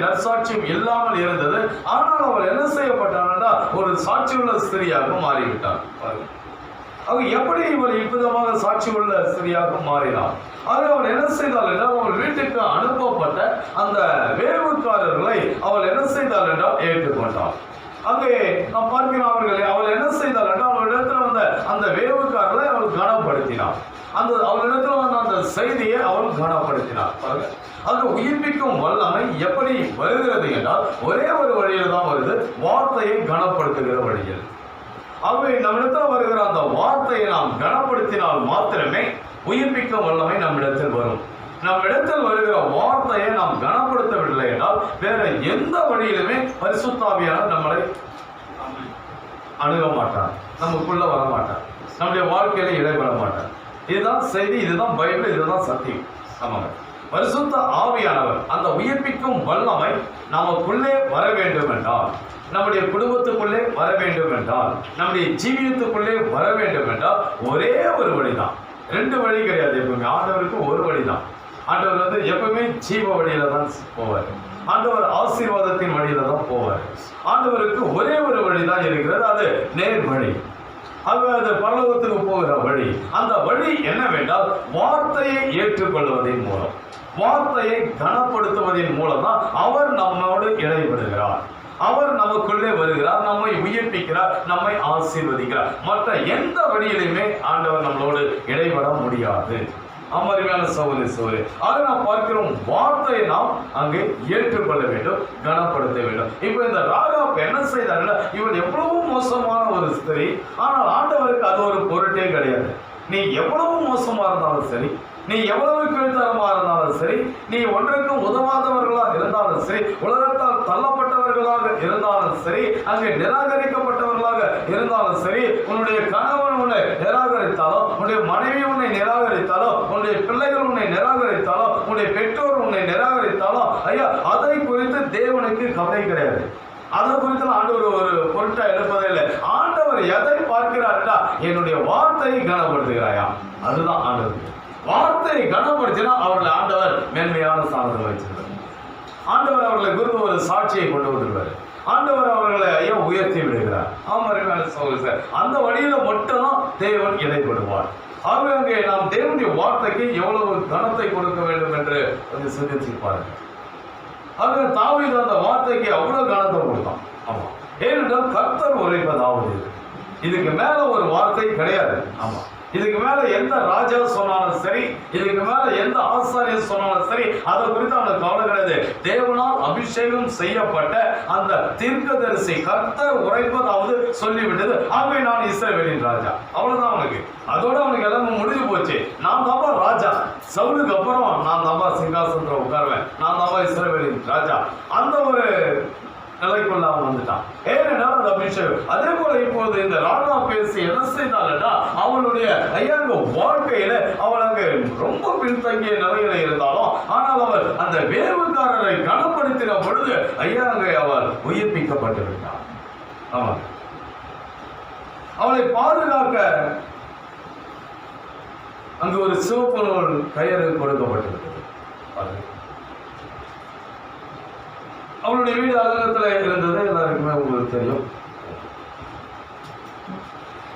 நற்சாட்சியும் இல்லாமல் இருந்தது. ஆனால் அவள் என்ன செய்யப்பட்டாள்? ஒரு சாட்சியுள்ள ஸ்திரீயாக மாறிவிட்டாள். அவ எப்படி இவள் இவ்விதமாக சாட்சி உள்ள ஸ்திரீயாக மாறினாள்? ஆக அவள் என்ன செய்தாள் என்றால் அவள் வீட்டுக்கு அனுப்பப்பட்ட அந்த வேவுக்காரர்களை அவள் என்ன செய்தாள் என்றால் ஏற்றுக்கொண்டாள். அங்கே நாம் பார்க்கிறோம் அவள் என்ன செய்தாள் என்றால் அவளிடத்தில் வந்த அந்த வேவுக்காரர்களை அவள் கனப்படுத்தினாள். அவளிடத்தில் வந்த அந்த செய்தியை அவள் கனப்படுத்தினாள். அது உயிர்ப்பிக்கும் வல்லமை எப்படி வருகிறது என்றால் ஒரே ஒரு வழியில் தான் வருது, வார்த்தையை கனப்படுத்துகிற வழியில். ஆகவே நம்மிடத்தில் வருகிற அந்த வார்த்தையை நாம் கனப்படுத்தினால் மாத்திரமே உயிர்ப்பிக்கும் வல்லமை நம்மிடத்தில் வரும். நம்மிடத்தில் வருகிற வார்த்தையை நாம் கனப்படுத்தவில்லை என்றால் வேற எந்த வழியிலுமே பரிசுத்தாவியானவர் நம்மளை அணுக மாட்டார், நமக்குள்ள வர மாட்டார், நம்முடைய வாழ்க்கையில இடைபெற மாட்டார். இதுதான் செய்தி, இதுதான் பைபிள், இதுதான் சத்தியம். ஆமாங்க, பரிசுத்த ஆவியானவர் அந்த உயிர்ப்பிக்கும் வல்லமை நமக்குள்ளே வர வேண்டும் என்றால், நம்முடைய குடும்பத்துக்குள்ளே வர வேண்டும் என்றால், நம்முடைய ஜீவியத்துக்குள்ளே வர வேண்டும் என்றால் ஒரே ஒரு வழிதான். ரெண்டு வழி கிடையாது. எப்பவுமே ஆண்டவருக்கு ஒரு வழிதான். ஆண்டவர் எப்பவுமே ஜீவ வழியில தான் போவார். ஆண்டவர் ஆசீர்வாதத்தின் வழியில தான் போவார். ஆண்டவருக்கு ஒரே ஒரு வழிதான் இருக்கிறது, அது நேர் வழி. அது பரலோகத்துக்கு போகிற வழி. அந்த வழி என்னவென்றால் வார்த்தையை ஏற்றுக்கொள்வதன் மூலம், வார்த்தையை கனப்படுத்துவதன் மூலம் தான் அவர் நம்மோடு இடைபடுகிறார். அவர் நமக்குள்ளே வருகிறார், நம்மை உயிர்ப்பிக்கிறார், நம்மை ஆசீர்வதிக்கிறார். மற்ற எந்த வழியிலுமே ஆண்டவர் நம்மளோடு இடைபட முடியாது. அமர்மையான சகோதரி சகோதரி, அதை நாம் பார்க்கிறோம். வார்த்தையை நாம் அங்கே ஏற்றுக்கொள்ள வேண்டும், கனப்படுத்த வேண்டும். இப்போ இந்த ராகாப் என்ன செய்தார்? இவள் எவ்வளவு மோசமான ஒரு ஸ்திரீ, ஆனால் ஆண்டவருக்கு அது ஒரு பொருட்டே கிடையாது. நீ எவ்வளவு மோசமா இருந்தாலும் சரி, நீ எவ்வளவு கீழ்த்தரமா இருந்தாலும் சரி, நீ ஒன்றுக்கும் உதவாதவர்களாக இருந்தாலும் சரி, உலகத்தால் தள்ளப்பட்டவர்களாக இருந்தாலும் சரி, அங்கே நிராகரிக்கப்பட்டவர்களாக இருந்தாலும் சரி, உன்னுடைய கணவன் உன்னை நிராகரித்தாலோ, உன்னுடைய மனைவி உன்னை நிராகரித்தாலோ, உன்னுடைய பிள்ளைகள் உன்னை நிராகரித்தாலோ, உன்னுடைய பெற்றோர் உன்னை நிராகரித்தாலோ, ஐயா, அதை குறித்து தேவனுக்கு கவலை கிடையாது. அதை குறித்து ஆண்டவர் ஒரு பொருட்டா எடுப்பதே இல்லை. ஆண்டவர் எதை பார்க்கிறார்டா? என்னுடைய வார்த்தையை கனப்படுத்துகிறாயா? அதுதான் ஆண்டவர். வார்த்தையை கனப்படுத்தினா அவர்களை ஆண்டவர் மேன்மையான ஸ்தானத்தில் வச்சிருக்கார். ஆண்டவர் அவர்களை குறித்து ஒரு சாட்சியை கொண்டு வந்துடுவார். ஆண்டவர் அவர்களை ஐயா உயர்த்தி விடுகிறார். அந்த வழியில மட்டும்தான் தேவன் இடைப்படுவார். ஆகவே அங்கே நாம் தேவனுடைய வார்த்தைக்கு எவ்வளவு கனத்தை கொடுக்க வேண்டும் என்று கொஞ்சம் சிந்திச்சு பாருங்க. ஆக தாவீது அந்த வார்த்தைக்கு அவ்வளவு கனத்தை கொடுத்தான். ஆமா, ஏனென்றால் கர்த்தர் உரைப்பதாவது, இதுக்கு மேல ஒரு வார்த்தை கிடையாது. ஆமா, இதுக்கு மேல எந்த ராஜா சொன்னாலும் சரி, இதுக்கு மேல எந்த ஆசாரியர் சொன்னாலும் சரி, அதை குறித்து அவனுக்கு கவலை கிடையாது. தேவனால் அபிஷேகம் செய்யப்பட்ட அந்த தீர்க்கதரிசி கர்த்தர் உரைப்பதாவது சொல்லிவிட்டது. ஆகவே நான் இஸ்ரவேலின் ராஜா, அவ்வளவுதான் அவனுக்கு. அதோட அவனுக்கு எல்லாமே முடிஞ்சு போச்சு. நான் தாப்பா ராஜா, சவுலுக்கு அப்புறம் நான் தாப்பா சிங்காசனத்தில் உட்காருவேன், நான் தாப்பா இஸ்ரவேலின் ராஜா. அந்த ஒரு நிலைக்குள்ள அவன் வந்துட்டான். ஏனென்றால் அது அபிஷேகம். அதே போல இப்போது இந்த ராணா பேசி என்ன செய்தால்டா, அவனுடைய ஐயாங்க வாழ்க்கையில அவள் அங்க ரொம்ப பின்தங்கிய நிலையில இருந்தாலும், ஆனால் அவள் அந்த வேவுக்காரரை கனப்படுத்தின பொழுது ஐயாங்க அவள் உயிர்ப்பிக்கப்பட்டு விட்டாள். ஆமா, அவளை பாதுகாக்க அங்கு ஒரு சிவப்பு நூல் கயிறு கொடுக்கப்பட்டிருக்கிறது. அவளுடைய வீடு அலங்கத்தில் இருந்தது, எல்லாருக்குமே உங்களுக்கு தெரியும்.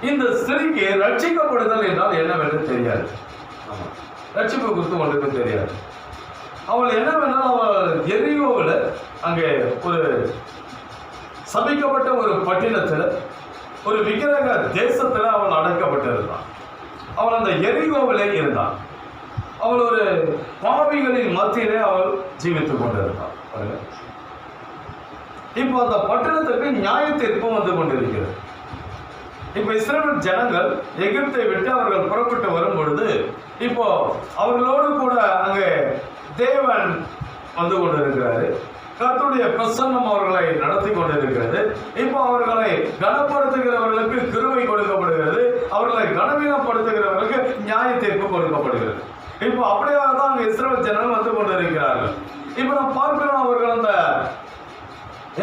இந்த ஸ்திரீக்கு ரட்சிக்கப்படுதல் என்றால் என்னவென்று தெரியாது. ரட்சிப்பு குறித்து ஒன்றுக்கு தெரியாது. அவள் என்னவென்றால், அவள் எரியோவில் அங்கே ஒரு சபிக்கப்பட்ட ஒரு பட்டினத்தில் ஒரு விக்கிரக தேசத்தில் அவள் அடைக்கப்பட்டிருந்தான். அவள் அந்த எரியோவிலே இருந்தான். அவள் ஒரு பாவிகளின் மத்தியிலே அவள் ஜீவித்துக் கொண்டிருந்தாள். இப்போ அந்த பட்டணத்துக்கு நியாய தீர்ப்பு வந்து கொண்டிருக்கிறது. இப்போ இஸ்ரவேல் ஜனங்கள் எகிப்தை விட்டு அவர்கள் புறப்பட்டு வரும் பொழுது, இப்போ அவர்களோடு கூட அங்கே தேவன் வந்து கொண்டிருக்கிறாரு. கர்த்தருடைய பிரசன்னம் அவர்களை நடத்தி கொண்டிருக்கிறது. இப்போ அவர்களை கனப்படுத்துகிறவர்களுக்கு கிருபை கொடுக்கப்படுகிறது, அவர்களை கனவீனப்படுத்துகிறவர்களுக்கு நியாய தீர்ப்பு கொடுக்கப்படுகிறது. இப்போ அப்படியே தான் அங்கே இஸ்ரவேல் ஜனங்கள் வந்து கொண்டிருக்கிறார்கள். இப்போ நாம் பார்க்கிறோம், அவர்கள் அந்த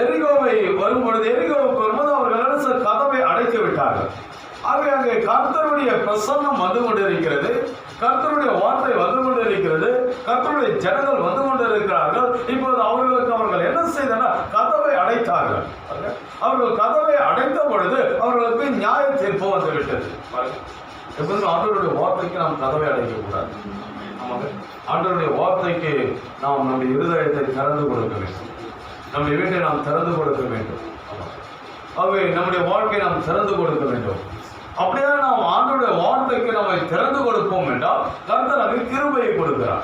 எரிகோவை வரும்பொழுது, எரிகோவுக்கு வரும்போது அவர்கள் கதவை அடைத்து விட்டார்கள். ஆகவே அங்கே கர்த்தருடைய பிரசன்னம் வந்து கொண்டிருக்கிறது, கர்த்தருடைய வார்த்தை வந்து கொண்டிருக்கிறது, கர்த்தருடைய ஜனங்கள் வந்து கொண்டிருக்கிறார்கள். இப்போது அவர்கள் என்ன செய்தனர்? கதவை அடைத்தார்கள். அவர்கள் கதவை அடைத்த பொழுது அவர்களுக்கு நியாய தீர்ப்பு வந்து விட்டது. எப்போதும் ஆண்டவருடைய வார்த்தைக்கு நாம் கதவை அடைக்கக்கூடாது. ஆண்டவருடைய வார்த்தைக்கு நாம் நம்முடைய இருதயத்தை திறந்து கொடுக்க வேண்டும், நம்முடைய வீட்டை நாம் திறந்து கொடுக்க வேண்டும். ஆகவே நம்முடைய வாழ்க்கையை நாம் திறந்து கொடுக்க வேண்டும். அப்படியே நாம் ஆண்டவருடைய வார்த்தைக்கு நம்மை திறந்து கொடுப்போம் என்றால் கர்த்தர் அங்கே கிருபையை கொடுக்கிறார்.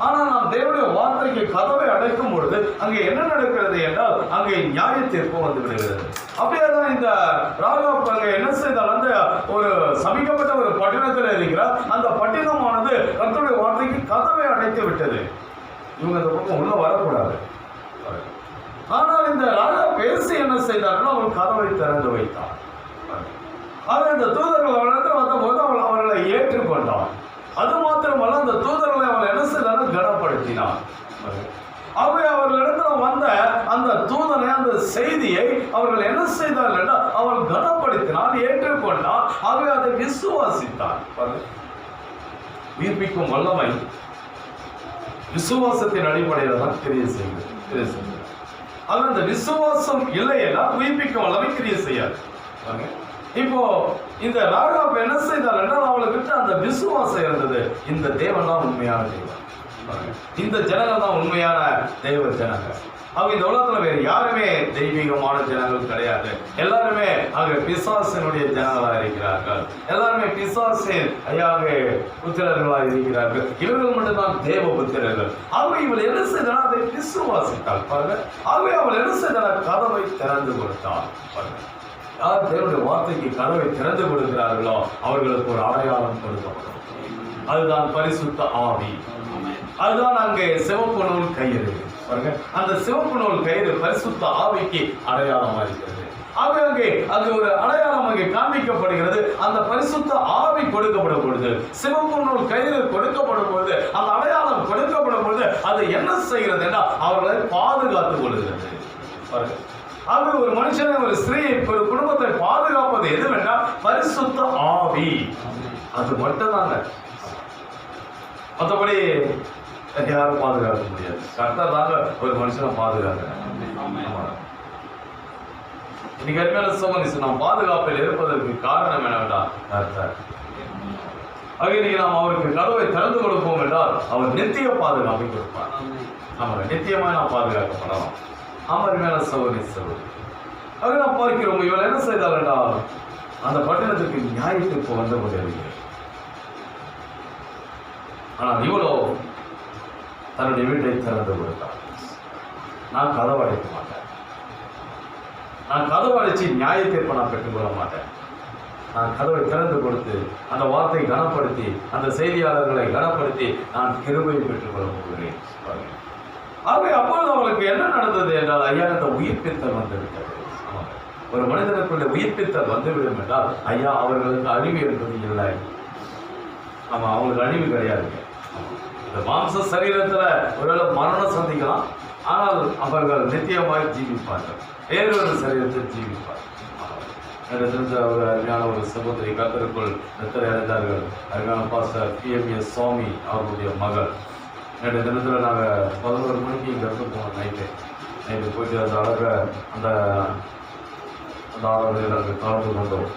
ஆனால் நாம் தேவனுடைய வார்த்தைக்கு கதவை அடைக்கும் பொழுது அங்கே என்ன நடக்கிறது என்றால் அங்கே நியாய தீர்ப்பு வந்து விடுகிறது. அப்படியே தான் இந்த ராகாப் அங்கே என்ன செய்தால், அந்த ஒரு சபிக்கப்பட்ட ஒரு பட்டினத்தில் இருக்கிறார். அந்த பட்டினமானது கர்த்தருடைய வார்த்தைக்கு கதவை அடைத்து விட்டது. இவங்க அந்த பக்கம் உள்ள வரக்கூடாது. ஆனால் இந்த ராஜா பேசி என்ன செய்தார்கள்? அவள் கதவை திறந்து வைத்தார். ஆக இந்த தூதர்கள் அவளிடத்தில் வந்தபோது அவள் அவர்களை ஏற்றுக்கொண்டாள். அது மாத்திரமல்ல, அந்த தூதர்களை அவள் என்ன செய்தாலும் கனப்படுத்தினாள். ஆகவே அவர்களிடத்தில் வந்த அந்த தூதனை, அந்த செய்தியை அவர்கள் என்ன செய்தார்கள் என்றால் அவள் கனப்படுத்தினாள், ஏற்றுக்கொண்டாள். ஆகவே அதை விசுவாசித்தாள். உயிர்ப்பிக்கும் வல்லமை விசுவாசத்தின் அடிப்படையில் தான் கிரியை செய்கிறது. ஆக அந்த விசுவாசம் இல்லை என்றால் உயிர்ப்பிக்கும் வல்லமை கிரியை செய்யாது. இப்போ இந்த ராகாப் என்ன செய்தால் என்றால் அவளுக்கிட்ட அந்த விசுவாசம் இருந்தது. இந்த தேவன் தான் உண்மையான தெய்வம், இந்த ஜனங்கள் தான் உண்மையான தெய்வ ஜனங்கள். அவங்க இந்த உலகத்துல வேறு யாருமே தெய்வீகமான ஜனங்கள் கிடையாது. எல்லாருமே அங்க பிசாசினுடைய ஜனங்களா இருக்கிறார்கள். எல்லாருமே பிசாசின் புத்திரர்களா இருக்கிறார்கள். இவர்கள் மட்டும்தான் தேவ புத்திரர்கள். ஆகவே இவள் என்ன செய்தால் அதை விசுவாசித்தாள் பாருங்க. ஆகவே அவள் என்ன செய்தால் கதவை திறந்து கொடுத்தாள் பாருங்க. யார் தேவனுடைய வார்த்தைக்கு கதவை திறந்து கொடுக்கிறார்களோ அவர்களுக்கு ஒரு அடையாளம் கொடுக்கப்படும். அதுதான் பரிசுத்த ஆவி. அதுதான் அங்கே சிவப்பு நூல் கயிறு பாருங்க. அந்த சிவப்பு நூல் கயிறு பரிசுத்த ஆவிக்கு அடையாளமா இருக்கிறது. அங்கே ஒரு அடையாளம் அங்கே காண்பிக்கப்படுகிறது. அந்த பரிசுத்த ஆவி கொடுக்கப்படும் பொழுது, சிவப்பு நூல் கயிறு கொடுக்கப்படும் பொழுது, அந்த அடையாளம் கொடுக்கப்படும் பொழுது அது என்ன செய்கிறது என்றால் அவர்களை பாதுகாத்துக் கொள்கிறது பாருங்க. ஆகவே ஒரு மனுஷனை, ஒரு ஸ்திரீ, ஒரு குடும்பத்தை பாதுகாப்பது எதுவென்றால் பரிசுத்த ஆவி. அது மட்டும்தாங்க. மற்றபடி யாரும் பாதுகாக்க முடியாது. கர்த்தர் தாங்க ஒரு மனுஷனை பாதுகாக்கிறார். இன்னைக்கு அருமையான சகோதரி, நாம் பாதுகாப்பில் இருப்பதற்கு காரணம் என்னவென்றால் கர்த்தர். இன்னைக்கு நாம் அவருக்கு கதவை திறந்து கொடுப்போம் என்றால் அவர் நித்திய பாதுகாப்பை கொடுப்பார். நம்ம நித்தியமாக நாம் பாதுகாக்கப்படலாம். அருமையான சகோதரி சகோதரி, நாம் பார்க்கிறோம் இவள் என்ன செய்தாள் என்றால் அந்த பட்டணத்துக்கு நியாயத்திற்கு வந்த முடியவில்லை. ஆனால் இவளோ தன்னுடைய வீட்டை திறந்து கொடுத்தார். நான் கதவு அடைக்க மாட்டேன், நான் கதவு அடைச்சி நியாயத்தீர்ப்பை நான் பெற்றுக்கொள்ள மாட்டேன். நான் கதவை திறந்து கொடுத்து அந்த வார்த்தையை கனப்படுத்தி அந்த செய்தியாளர்களை கனப்படுத்தி நான் கிருபையை பெற்றுக்கொள்ள போகிறேன். ஆகவே அப்பொழுது அவளுக்கு என்ன நடந்தது என்றால் ஐயா இந்த உயிர்ப்பித்தல் வந்துவிட்டது. ஒரு மனிதனுக்குள்ள உயிர்ப்பித்தல் வந்துவிடும் என்றால் ஐயா அவர்களுக்கு அழிவு என்பது இல்லை. அவங்களுக்கு அழிவு கிடையாது. இந்த மாம்ச சரீரத்துல ஒருவேளை மரணம் சந்திக்கலாம், ஆனால் அவர்கள் நித்தியமாய் ஜீவிப்பார்கள், வேறொரு சரீரத்தில் ஜீவிப்பார்கள். தெரிஞ்ச ஒரு அருமையான ஒரு சகோதரி கர்த்தருக்குள் நித்திரை அடைந்தார்கள். அருமையான பாஸ்டர் PMS சுவாமி அவர்களுடைய மகள். நேற்று தினத்தில் நாங்கள் 11 மணிக்கு இங்கே இருந்து போனோம். நைட்டு போயிட்டு அந்த அழக அந்த ஆராதனையில் நாங்கள் கலந்து கொண்டோம்.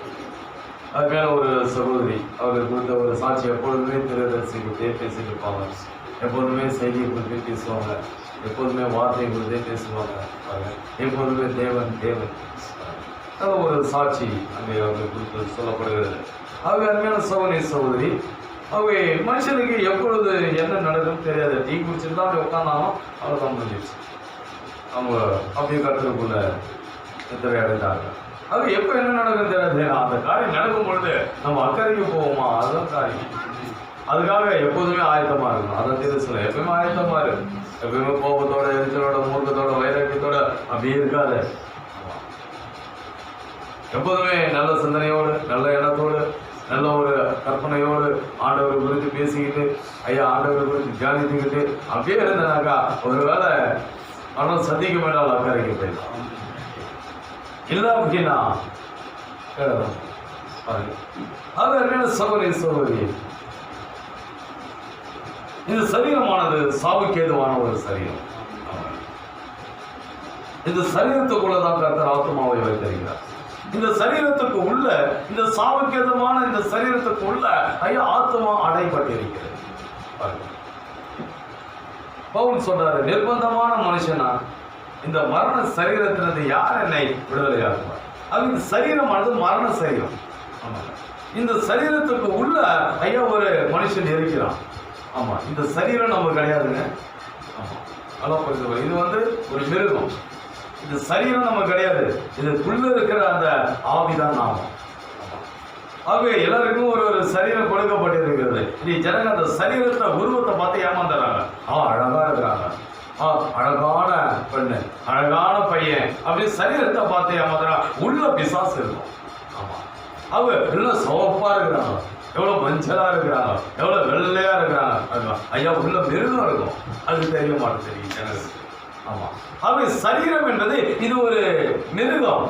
அதுக்கான ஒரு சகோதரி அவர்கள் கொடுத்த ஒரு சாட்சி. எப்பொழுதுமே திருதரிசி கொடுத்தே பேசிட்டு இருப்பாங்க, எப்போதுமே செய்தியை கொடுத்தே பேசுவாங்க, எப்போதுமே வார்த்தையை கொடுத்தே பேசுவாங்க, எப்போதுமே தேவன் தேவன் ஒரு சாட்சி அங்கே அவர்கள் கொடுத்து சொல்லப்படுகிறது. ஆகவே அருமையான சகோதரி ஆகவே மனுஷனுக்கு எப்பொழுது என்ன நடக்கும் தெரியாது. டீ குடிச்சுட்டு தான் அப்படி உட்காந்தாலும் அவரை தான் முடிஞ்சிச்சு. அவங்க அப்படியே கருத்துக்குள்ள நித்திரை அடைந்தார்கள். அது எப்போ என்ன நடக்கும் தெரியாது. அந்த காரியம் நடக்கும் பொழுது நம்ம அக்கறைக்கு போவோமா, அதுதான் காரியம். அதுக்காக எப்போதுமே ஆயத்தமா இருக்கணும். அதான் தெரியும், எப்பவுமே ஆயத்தமா இருக்கு. எப்பயுமே கோபத்தோட, எரிச்சலோட, மூர்க்கத்தோட, வைராக்கியத்தோட அப்படியே இருக்காது. எப்போதுமே நல்ல சிந்தனையோடு, நல்ல எண்ணத்தோடு, நல்ல ஒரு கற்பனையோடு ஆண்டவரை குறித்து பேசிக்கிட்டு, ஐயா ஆண்டவரை குறித்து தியானித்துக்கிட்டு அப்படியே இருந்தனாக்கா ஒருவேளை மனம் சந்திக்க வேண்டாம் அக்கறைக்கு போயிடலாம். இல்லை அப்படின்னா சகோதரி இந்த சரீரமானது சாவுக்கேதுவான ஒரு சரீரம். இந்த சரீரத்துக்குள்ளதான் கர்த்தர் ஆத்மாவை வைத்திருக்கிறார். இந்த சரீரத்துக்கு உள்ள, இந்த சாவுக்கேதுவான இந்த சரீரத்துக்கு உள்ள ஐயா ஆத்மா அடைபட்டிருக்கிறது. பவுல் சொல்றாரு, நிர்பந்தமான மனுஷனா இந்த மரண சரீரத்திலிருந்து யார் என்னை விடுதலையாக்குவார்? அது இந்த சரீரமானது மரண சரீரம். இந்த சரீரத்துக்கு உள்ள ஐயா ஒரு மனுஷன் இருக்கிறான். ஆமா, இந்த சரீரம் நம்ம கிடையாதுங்க. ஆமா, நல்லா புரிஞ்சு. இது ஒரு மிருகம். இந்த சரீரம் நம்ம கிடையாது. இதுக்குள்ள இருக்கிற அந்த ஆவிதான் நாம. ஆகவே எல்லாருக்கும் ஒரு சரீரம் கொடுக்கப்பட்டிருக்கிறது. நீ ஜனங்க அந்த சரீரத்தை உருவத்தை பார்த்து ஏமாந்துறாங்க. அழகா இருக்கிறாங்க, அழகான பெண்ணு, அழகான பையன், அப்படி சரீரத்தை பார்த்து ஏமாந்துறாங்க. உள்ள பிசாசு இருக்கும். ஆமா, அவங்க எல்லாம் சோப்பா இருக்கிறாங்க, எவ்வளவு மஞ்சளா இருக்கிறாங்க, எவ்வளவு வெள்ளையா இருக்கிறாங்க. ஐயா உள்ள மிருகம் இருக்கும், அது தெரிய மாட்டேன் ஜனங்களுக்கு. ஆமா, அவங்க சரீரம் என்றது இது ஒரு மிருகம்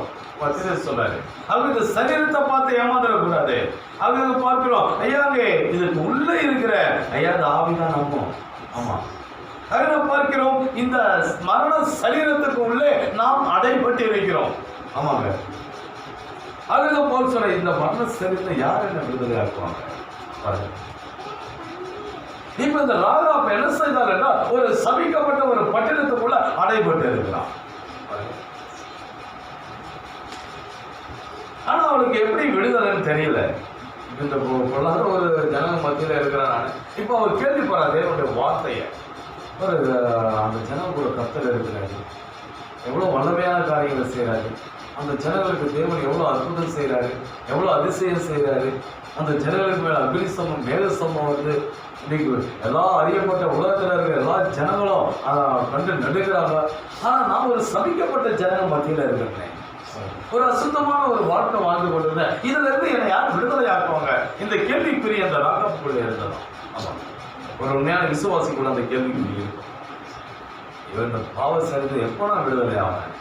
சொல்றாரு. அவங்க இந்த சரீரத்தை பார்த்து ஏமாந்துடக்கூடாது. அவங்க பார்க்கிறோம் ஐயாங்க இதுக்கு உள்ள இருக்கிற ஐயா இந்த ஆவிதான் நம்பும். ஆமா, அதை பார்க்கிறோம் இந்த மரண சரீரத்துக்கு உள்ளே நாம் அடைபட்டு இருக்கிறோம். ஆமாங்க, அதுக்கு போல் சொல்ற இந்த மரண சரிந்த யார் என்ன விடுதலை ஆக்குவாங்க பாருங்க. இப்ப இந்த ராகாப் என்ன செய்தார் என்றால் ஒரு சபிக்கப்பட்ட ஒரு பட்டணத்துக்குள்ள அடைபட்டு இருக்கிறான். ஆனா அவளுக்கு எப்படி விடுதலைன்னு தெரியல. இந்த பொருளாத ஒரு ஜனங்க மத்தியில இருக்கிறான். இப்ப அவர் கேள்விப்படுறா தேவனுடைய வார்த்தைய. ஒரு அந்த ஜனம் கூட கத்தல் இருக்கிறாரு, எவ்வளவு வல்லமையான காரியங்களை செய்யறாரு, அந்த ஜனங்களுக்கு தேவன் எவ்வளவு அற்புதம் செய்யறாரு, எவ்வளவு அதிசயம் செய்யறாரு, அந்த ஜனங்களுக்கு மேல அபிரிசமம் மேகசமம் வந்து இன்னைக்கு எல்லா அறியப்பட்ட உலகத்துல இருக்கிற எல்லா ஜனங்களும் கண்டு நடுகிறாங்க. ஆனா நான் ஒரு சபிக்கப்பட்ட ஜனங்க மத்தியில இருக்கிறேன், ஒரு அசுத்தமான ஒரு வாழ்க்கை வாழ்ந்து கொண்டிருந்தேன், இதுல இருந்து என்னை யார் விடுதலை ஆக்குவாங்க? இந்த கேள்விக்குரிய அந்த ராகாப்புக்குள்ள இருந்ததும். ஆமா, ஒரு உண்மையான விசுவாசி கூட அந்த கேள்விக்குரிய இருக்கும். இவன் இந்த பாவ சரிந்து எப்போ நான் விடுதலை ஆவேன்?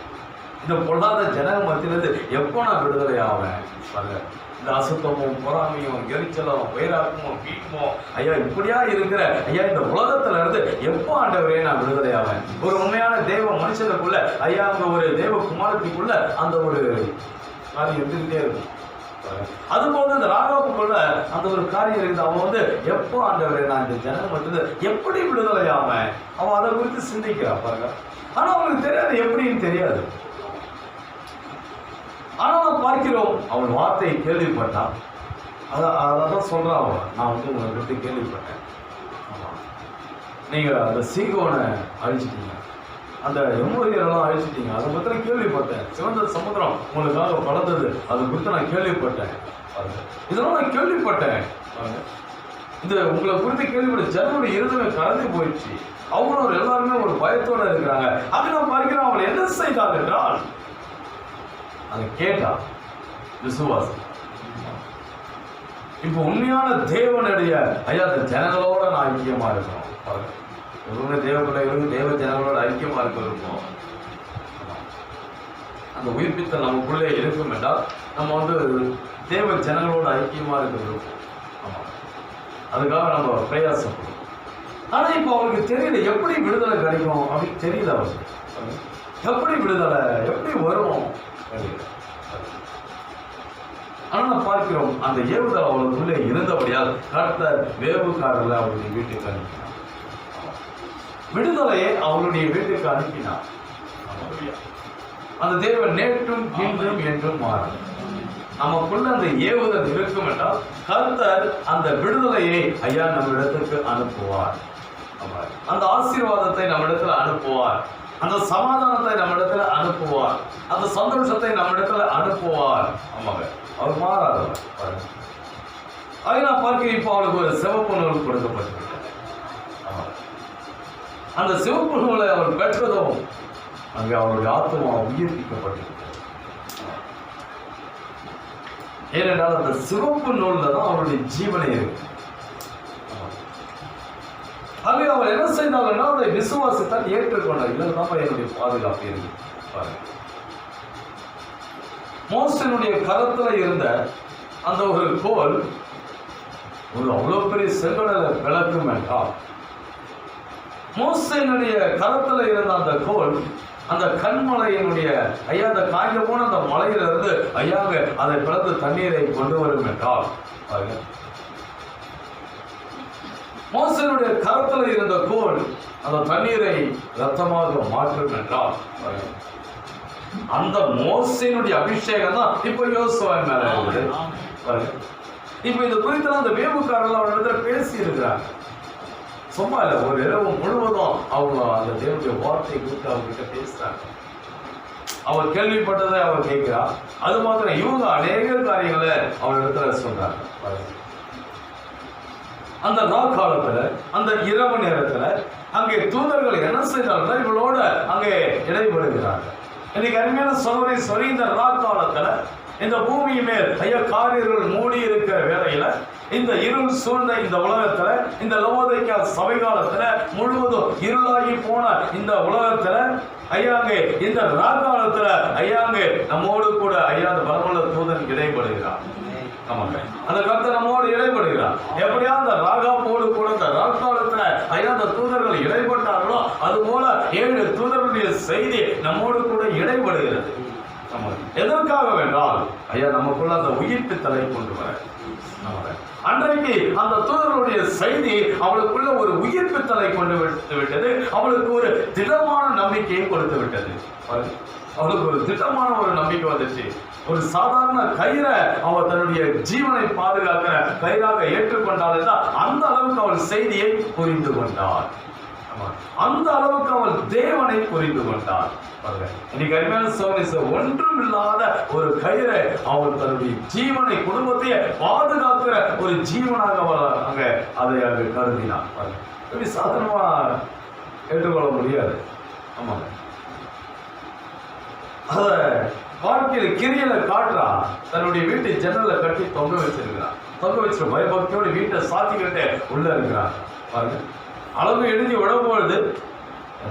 இந்த பொல்லாத ஜனங்க மத்தியிலிருந்து எப்போ நான் விடுதலை ஆவேன்? இந்த அசுத்தமும் பொறாமையும் எரிச்சலும் வைராக்கமும் வீக்கமும் ஐயா இப்படியா இருக்கிற ஐயா இந்த உலகத்துல இருந்து எப்போ ஆண்டவரே நான் விடுதலை ஆவேன்? ஒரு உண்மையான தேவ மனுஷனுக்குள்ள ஐயா அங்க ஒரு தேவ குமாரத்துக்குள்ள அந்த ஒரு காரியம் இருந்துகிட்டே இருக்கும். அதுபோல இந்த ராகாவுக்குள்ள அந்த ஒரு காரியம் இருக்குது. அவன் வந்து எப்போ ஆண்டவரே நான் இந்த ஜனம் மட்டும் எப்படி விடுதலை ஆவேன்? அவன் அதை குறித்து சிந்திக்கிறான் பாருங்க. ஆனா அவனுக்கு தெரியாது, எப்படின்னு தெரியாது. ஆனால் பார்க்கிறோம் அவன் வார்த்தையை கேள்விப்பட்டான். அதான் சொல்றான் அவன், நான் வந்து உங்களை பற்றி கேள்விப்பட்டேன், நீங்க அந்த சீகோனை அழிச்சிட்டீங்க, அந்த எம்மோரியரெல்லாம் அழிச்சிட்டீங்க, அதை பற்றி கேள்விப்பட்டேன், சிவந்த சமுத்திரம் உங்களுக்காக வளர்ந்தது அது குறித்து நான் கேள்விப்பட்டேன், இதெல்லாம் நான் கேள்விப்பட்டேன். இந்த உங்களை குறித்து கேள்விப்பட்ட ஜனங்களுடைய இருதயமே கலந்து போயிடுச்சு. அவங்களும் எல்லாருமே ஒரு பயத்தோட இருக்கிறாங்க. அது நான் பார்க்கிறேன் அவங்களை என்ன செய்தாங்க என்றால் அதை கேட்டா விசுவாசம். இப்ப உண்மையான தேவனுடைய ஐயா அந்த ஜனங்களோட நான் ஐக்கியமா இருக்கணும். இவங்க தேவ பிள்ளைகளுக்கு தேவ ஜனங்களோட ஐக்கியமா இருக்கணும். அந்த உயிர்ப்பித்த நமக்குள்ளே இருக்கும் என்றால் நம்ம வந்து தேவ ஜனங்களோட ஐக்கியமா இருக்க விருப்பம். அதுக்காக நம்ம பிரயாசப்படும். ஆனா இப்ப அவங்களுக்கு தெரியல எப்படி விடுதலை கிடைக்கும் அப்படின்னு தெரியல. அவருக்கு எப்படி விடுதலை எப்படி வரும்? ஆனா பார்க்கிறோம் அந்த ஏவுதல் அவளுக்குள்ளே இருந்தபடியால் கர்த்தர் வேவுக்காரர்களை அவருடைய வீட்டுக்கு அனுப்பினார். விடுதலையை அவளுடைய வீட்டுக்கு அனுப்பினார். அந்த தேவன் நேற்றும் இன்றும் என்றும் மாறும். நமக்குள்ள அந்த ஏவுதல் இருக்கும் என்றால் கர்த்தர் அந்த விடுதலையை ஐயா நம்ம இடத்துக்கு அனுப்புவார். அந்த ஆசீர்வாதத்தை நம்ம இடத்துல அனுப்புவார். அந்த சமாதானத்தை நம்ம இடத்துல அனுப்புவார். அந்த சந்தோஷத்தை நம்ம இடத்துல அனுப்புவார். ஆமாங்க, அவர் மாறாதவர். அதை நான் பார்க்க இப்போ அவளுக்கு ஒரு சிவப்பு நூல் கொடுக்கப்பட்டிருக்கிறது. அந்த சிவப்பு நூலை அவர் பெற்றதும் அங்கே அவருடைய ஆத்மா உயிர்ப்பிக்கப்பட்டிருக்கிறது. ஏனென்றால் அந்த சிவப்பு நூல்ல தான் அவருடைய ஜீவனை இருக்கு. ஆகவே அவர் என்ன செய்தாங்கன்னா அதை விசுவாசத்தால் ஏற்றுக்கொண்டார். இதுதான் என்னுடைய பாதுகாப்பு இருக்கு. மோசனுடைய கரத்துல இருந்த அந்த ஒரு கோல் ஒரு அவ்வளவு பெரிய செங்கடலை விளக்கும் என்றால் மோசனுடைய கரத்துல இருந்த அந்த கோல் அந்த கண்மலையினுடைய ஐயா அந்த காய்ந்த போன அந்த மலையிலிருந்து ஐயாக அதை பிளந்து தண்ணீரை கொண்டு வரும் என்றால் மோசனுடைய கரத்தில் இருந்த கோல் அந்த தண்ணீரை ரத்தமாக மாற்றும் என்றால் அந்த மோசனுடைய அபிஷேகம் தான் இப்ப யோசுவாவின் மேல இருக்குது. இப்ப இது குறித்து அந்த வேவுக்காரர்கள் அவரிடத்துல பேசி இருக்கிறாங்க. சும்மா இல்ல, ஒரு இரவு முழுவதும் அவங்க அந்த தேவனுடைய வார்த்தை குறித்து அவர்கிட்ட பேசுறாங்க. அவர் கேள்விப்பட்டதை அவர் கேட்கிறார். அது மாத்திரம் இவங்க அநேக காரியங்களை அவரிடத்துல சொல்றாங்க. அந்த காலத்துல அந்த இரவு நேரத்துல அங்கே தூதர்கள் என்ன செய்தார்கள்? இவளோட அங்கே இடைபடுகிறார்கள். இன்னைக்கு அருமையான சொல்வரை சொல்லி இந்த காலத்துல இந்த பூமி மேல் ஐயா காரியர்கள் மூடி இருக்கிற வேளையில இந்த இருள் சூழ்ந்த இந்த உலகத்துல இந்த லவோதிக்கா சபை காலத்துல முழுவதும் இருளாகி போன இந்த உலகத்துல ஐயாங்க இந்த காலத்துல ஐயாங்க நம்மோடு கூட ஐயா அந்த பலமுள்ள தூதன் இடைபடுகிறார். ஆமாங்க, அந்த கர்த்தர் நம்மோடு இடைபடுகிறார். எப்படியா அந்த ராகாவோடு கூட இந்த காலத்துல ஐயா அந்த தூதர்கள் இடைப்பட்டார்களோ அது போல 7 தூதர்களுடைய செய்தி நம்மோடு கூட இடைபடுகிறது. எதற்காக வென்றால் ஐயா நமக்குள்ள அந்த உயிர்ப்பித்தலை கொண்டு வர. அன்றைக்கு அந்த தூதருடைய செய்தி அவளுக்குள்ள ஒரு உயிர்ப்பித்தலை கொண்டு விட்டது. அவளுக்கு ஒரு திடமான நம்பிக்கையை கொடுத்து விட்டது. அவளுக்கு ஒரு திட்டமான ஒரு நம்பிக்கை வந்துச்சு. ஒரு சாதாரண கயிறை அவள் தன்னுடைய ஜீவனை பாதுகாக்கிற கயிறாக ஏற்றுக்கொண்டாள் என்றால் அந்த அளவுக்கு அவள் செய்தியை புரிந்து கொண்டாள். அந்த அளவுக்கு அவள் தேவனை புரிந்து கொண்டாள். இன்னைக்கு அருமையான சோதனை ஒன்றும் இல்லாத ஒரு கயிறை அவள் தன்னுடைய ஜீவனை குடும்பத்தையே பாதுகாக்கிற ஒரு ஜீவனாக அவள் அதை அங்கு கருதினாள். எப்படி சாதாரணமா ஏற்றுக்கொள்ள முடியாது. ஆமாங்க, அத வாழ்க்கையில கிரியலை காட்டுறா. தன்னுடைய வீட்டை ஜன்னலை கட்டி தொங்க வச்சிருக்கிறான். தொங்க வச்சு பயபக்தியோட வீட்டை சாத்திக்கிட்டே உள்ள இருக்கிறான். பாருங்க, அளவு எழுதி விடப்போது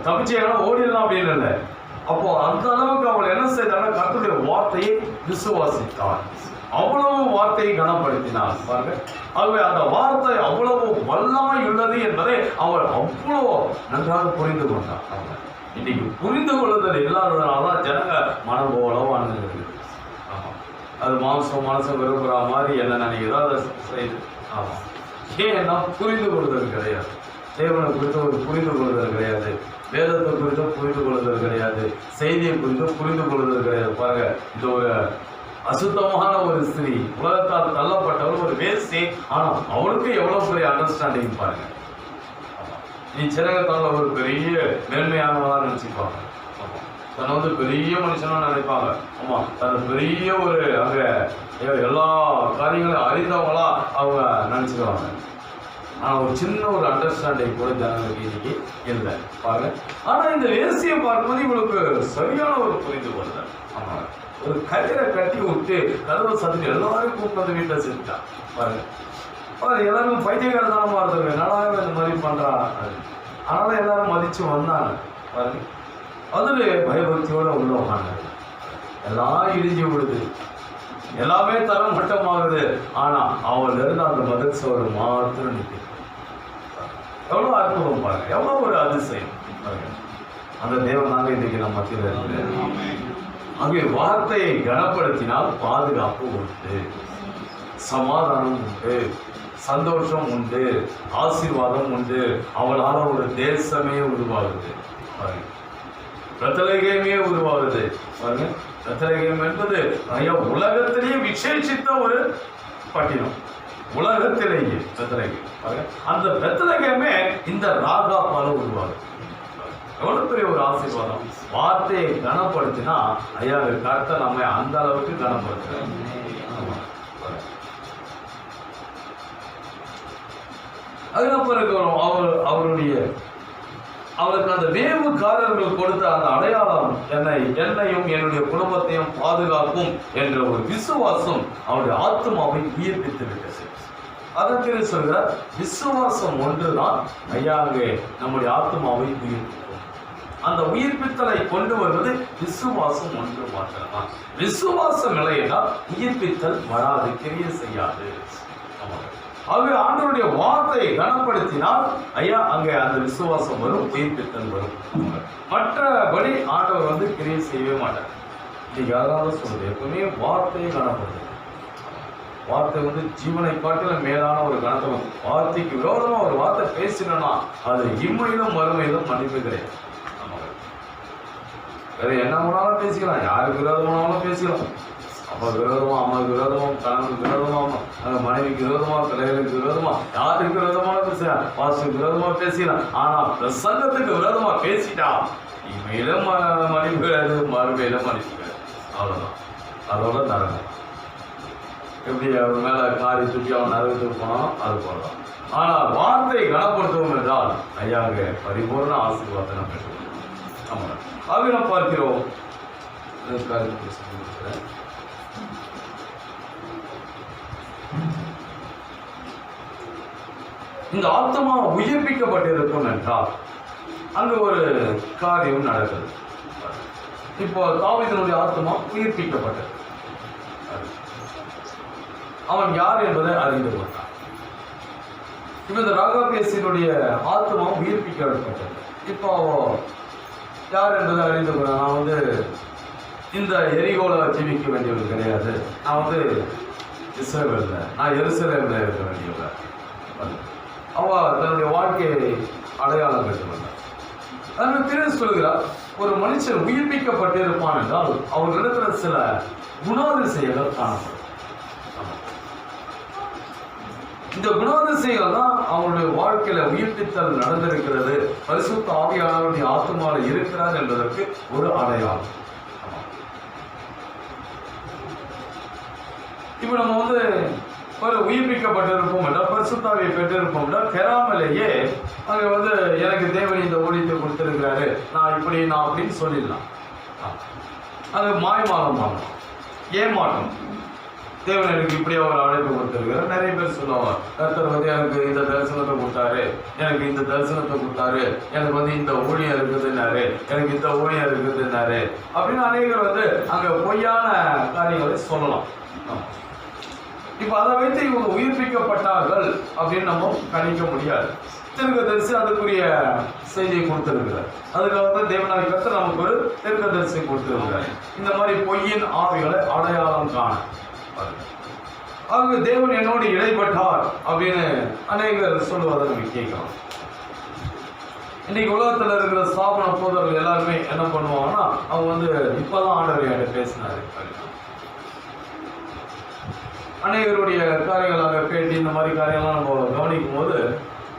தப்பிச்சேனா ஓடிடலாம் அப்படின்னு இல்லை. அப்போ அந்த அளவுக்கு அவள் என்ன செய்தாலும் கர்த்தருடைய வார்த்தையை விசுவாசித்தாள். அவ்வளவு வார்த்தையை கனப்படுத்தினாள். பாருங்க, ஆகவே அந்த வார்த்தை அவ்வளவு வல்லமை உள்ளது என்பதை அவள் அவ்வளவு நன்றாக புரிந்து கொண்டாள். அவள் இன்னைக்கு புரிந்து கொள்ளுதல் இல்லாததுனாலதான் ஜனங்க மனம் போல வாழ்ந்துருக்கு. ஆமா, அது மனசை விரும்புகிற மாதிரி என்ன நினைக்கிறதோ அதை செய்து. ஆமா, ஏன்னா புரிந்து கொள்ளுதல் கிடையாது. தேவனை குறித்து ஒரு புரிந்து கொள்ளுதல் கிடையாது. வேதத்தை குறித்து புரிந்து கொள்ளுதல் கிடையாது. செய்தியை குறித்து புரிந்து கொள்ளுதல் கிடையாது. பாருங்க, இது ஒரு அசுத்தமான ஒரு ஸ்திரீ, உலகத்தால் தள்ளப்பட்டவள், ஒரு வேஸ்டி. ஆனா அவளுக்கு எவ்வளவு பெரிய அண்டர்ஸ்டாண்டிங் பாருங்க. நீ சிறகத்தால ஒரு பெரிய மேன்மையானவளா நினைச்சுப்பாங்க. தன்னை பெரிய மனுஷனா நினைப்பாங்க. ஆமா, தன்னை பெரிய ஒரு அங்க எல்லா காரியங்களையும் அறிந்தவங்களா அவங்க நினைச்சுக்குவாங்க. ஆனா ஒரு சின்ன ஒரு அண்டர்ஸ்டாண்டிங் கூட ஜனங்களுக்கு இன்னைக்கு இல்லை. பாருங்க, ஆனா இந்த வேசியை பார்க்கும்போது இவளுக்கு சரியான ஒரு புரிந்து கொள்ளுதல். ஆமா, ஒரு கயிறை கட்டி விட்டு கதவை சத்து எல்லாரும் கூப்பிட்டு வீட்டை செஞ்சுட்டான். பாருங்க, எல்லாரும் பைத்தியகாரத்தனமா இருந்தவங்க நல்லாவே இந்த மாதிரி பண்றான். அதனால எல்லாரும் மதிச்சு வந்தாங்க. பாருங்க, அதுல பயபக்தியோட உள்ள உட்காந்தாங்க. எல்லாம் இடிஞ்சு விடுது, எல்லாமே தரம் மட்டமாகுது. ஆனா அவள் இருந்து அந்த மதர் சோறு மாத்திரம் நிற்குது. எவ்வளவு அற்புதம் பாருங்க, எவ்வளவு ஒரு அதிசயம் பாருங்க. அந்த தேவனாக இன்னைக்கு நம்ம மத்தியில் இருக்கு. அங்கே வார்த்தையை கனப்படுத்தினால் பாதுகாப்பு உண்டு, சமாதானம் உண்டு, சந்தோஷம் உண்டு, ஆசீர்வாதம் உண்டு. அவளால் ஒரு தேசமே உருவாகுது. பாருங்க, பெத்லகேமே உருவாகுது. பாருங்க, பெத்லகேம் என்பது ஐயா உலகத்திலேயே விசேஷித்த ஒரு பட்டினம். உலகத்திலேயே பெத்லகேம். பாருங்க, அந்த பெத்லகேமே இந்த ராகாப்பால உருவாகுது. எவ்வளவு பெரிய ஒரு ஆசீர்வாதம். வார்த்தையை கனப்படுத்தினா ஐயா கர்த்தர் நம்ம அந்த அளவுக்கு கனப்படுத்துறேன். அதுக்கு பிறகு அவருக்கு அந்த வேவுக்காரர்கள் கொடுத்த அந்த அடையாளம் என்னையும் என்னுடைய குடும்பத்தையும் பாதுகாக்கும் என்ற ஒரு விசுவாசம் அவருடைய ஆத்மாவை உயிர்ப்பித்து விட்டது. அதற்கு சொல்கிறார், விசுவாசம் ஒன்றுதான் ஐயா அங்கே நம்முடைய ஆத்மாவை உயிர்ப்பிக்கும். அந்த உயிர்ப்பித்தலை கொண்டு வருவது விசுவாசம் ஒன்று மாத்திரம்தான். விசுவாசம் இல்லைன்னா உயிர்ப்பித்தல் வராது, கிரிய செய்யாது. ஆகவே ஆண்டவருடைய வார்த்தையை கனப்படுத்தினால் ஐயா அங்கே அந்த விசுவாசம் வரும், உயிர்ப்பித்தல் வரும். மற்றபடி ஆண்டவர் கிரியை செய்யவே மாட்டார். இன்னைக்கு யாராவது சொல்றது எப்பவுமே வார்த்தையை கனப்படுது. வார்த்தை ஜீவனை காட்டிலும் மேலான ஒரு கனத்தை. வார்த்தைக்கு விரோதமா ஒரு வார்த்தை பேசினா அது இம்மையிலும் மறுமையிலும் மன்னிப்பு கிடையாது. வேற என்ன வேணாலும் பேசிக்கலாம், யாருக்கு விரோதமானாலும் பேசிக்கலாம். அப்பா விரோதமா, அம்மாவுக்கு விரோதமா, கணவனுக்கு விரோதமா, மனைவிக்கு விரோதமா, பிள்ளைகளுக்கு விரோதமா, யாருக்கு விரோதமான பேசலாம், பாசுக்கு விரோதமா பேசிக்கலாம். ஆனா பிரசங்கத்துக்கு விரோதமா பேசிட்டா இமையிலும் மன்னிப்பு கிடையாது, மறுமையிலும் மன்னிப்பு கிடையாது. அவ்வளவுதான், அதோட நரகம். எப்படி அவன் மேல காரி துப்பி அவன் நரகத்துக்கு போனாலும் அது போடலாம். ஆனா வார்த்தையை கனப்படுத்துவோம் என்றால் ஐயாங்க பரிபூர்ண ஆசீர்வாதத்தை நம்ம பெற்றுக்கணும். ஆமா, ஆகவே நாம் பார்க்கிறோம். இந்த ஆத்மா உயிர்ப்பிக்கப்பட்டிருக்கும் என்றால் அங்கு ஒரு காரியம் நடக்குது. இப்போ தாவீதினுடைய ஆத்மா உயிர்ப்பிக்கப்பட்டது. அவன் யார் என்பதை அறிந்து கொண்டான். இப்ப இந்த ராகாபேசினுடைய ஆத்மா உயிர்ப்பிக்கப்பட்டது. இப்போ யார் என்பதை அறிந்து கொண்டான். நான் இந்த எரிகோல ஜீவிக்க வேண்டியவர் கிடையாது. நான் வந்து இஸ்ரவேல்ல, நான் எருசலேம்ல இருக்க வேண்டியவர். அவ தன்னுடைய வாழ்க்கையை அடையாளம் கட்டுவதார். அதனால் திரு சொல்கிறார், ஒரு மனுஷன் உயிர்ப்பிக்கப்பட்டிருப்பான் என்றால் அவர்களிடத்துல சில குணாதிசயங்கள் காணப்படும். இந்த குணாதிசயங்கள் தான் அவனுடைய வாழ்க்கையில உயிர்ப்பித்தல் நடந்திருக்கிறது, பரிசுத்த ஆவியானவருடைய ஆத்மாவில் இருக்கிறார் என்பதற்கு ஒரு அடையாளம். இப்ப நம்ம வந்து ஒரு உயிர்ப்பிக்கப்பட்டிருப்போம் என்றால், பரிசுத்தாவியை பெற்றிருப்போம் என்றால், பெறாமலேயே அங்க வந்து எனக்கு தேவன் இந்த ஊழியத்தை கொடுத்திருக்கிறாரு, நான் இப்படி நான் அப்படின்னு சொல்லிடலாம். அது மாய்மாலம் ஆகணும், ஏமாற்றம். தேவன் எனக்கு இப்படி ஒரு அழைப்பு கொடுத்திருக்கிறார். நிறைய பேர் சொல்லுவாங்க, கர்த்தர் வந்து எனக்கு இந்த தரிசனத்தை கொடுத்தாரு, எனக்கு இந்த தரிசனத்தை கொடுத்தாரு, எனக்கு வந்து இந்த ஊழியம் இருக்குதுன்னாரு, எனக்கு இந்த ஊழியம் இருக்குதுன்னாரு அப்படின்னு அநேகர் வந்து அங்க பொய்யான காரியங்களை சொல்லலாம். இப்ப அதை வைத்து இவங்க உயிர்ப்பிக்கப்பட்டார்கள் அப்படின்னு நம்ம கணிக்க முடியாது. தீர்க்கதரிசி அதுக்குரிய செய்தியை கொடுத்திருக்கிறார். அதுக்காக தான் தேவனாகிய கர்த்தர் நமக்கு ஒரு தீர்க்கதரிசி கொடுத்திருக்கிறார். இந்த மாதிரி பொய்யின் ஆவிகளை அடையாளம் காண. ஆக தேவன் என்னோடு இடைப்பட்டார் அப்படின்னு அநேகர் சொல்லுவதை நம்ம கேட்கலாம். இன்னைக்கு உலகத்துல இருக்கிற ஸ்தாபன போதர்கள் எல்லாருமே என்ன பண்ணுவாங்கன்னா, அவங்க வந்து இப்பதான் ஆண்டவர் என்கிட்ட பேசினாரு, அநேகருடைய காரியங்களாக பேட்டி இந்த மாதிரி காரியங்கள்லாம் நம்ம கவனிக்கும் போது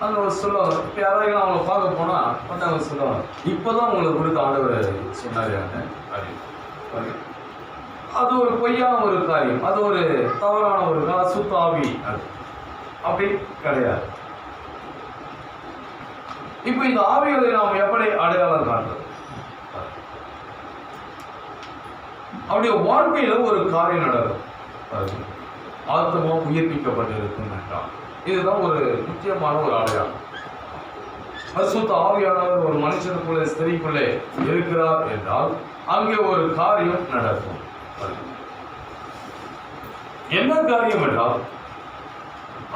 அங்கே சொல்லுவாங்க. இப்போ யாராவது அவங்கள பார்க்க போனால் வந்து அவங்க சொல்லுவாங்க, இப்போதான் உங்களுக்கு கொடுத்த ஆண்டவர் சொன்னார் அப்படின்னு. அது ஒரு பொய்யான ஒரு காரியம், அது ஒரு தவறான ஒரு அசுத்தாவி. அது அப்படி கிடையாது. இப்போ இந்த ஆவிகளை நாம் எப்படி அடையாளம் காண்றது? அவருடைய வாழ்க்கையில ஒரு காரியம் நடக்கும், ஆத்மா உயிர்ப்பிக்கப்பட்டிருக்கும் என்றால் இதுதான் ஒரு முக்கியமான ஒரு அடையாளம். பரிசுத்த ஆவியானவர் ஒரு மனுஷனுக்குள்ளே ஸ்திரீக்குள்ளே இருக்கிறார் என்றால் அங்கே ஒரு காரியம் நடக்கும். என்ன காரியம் என்றால்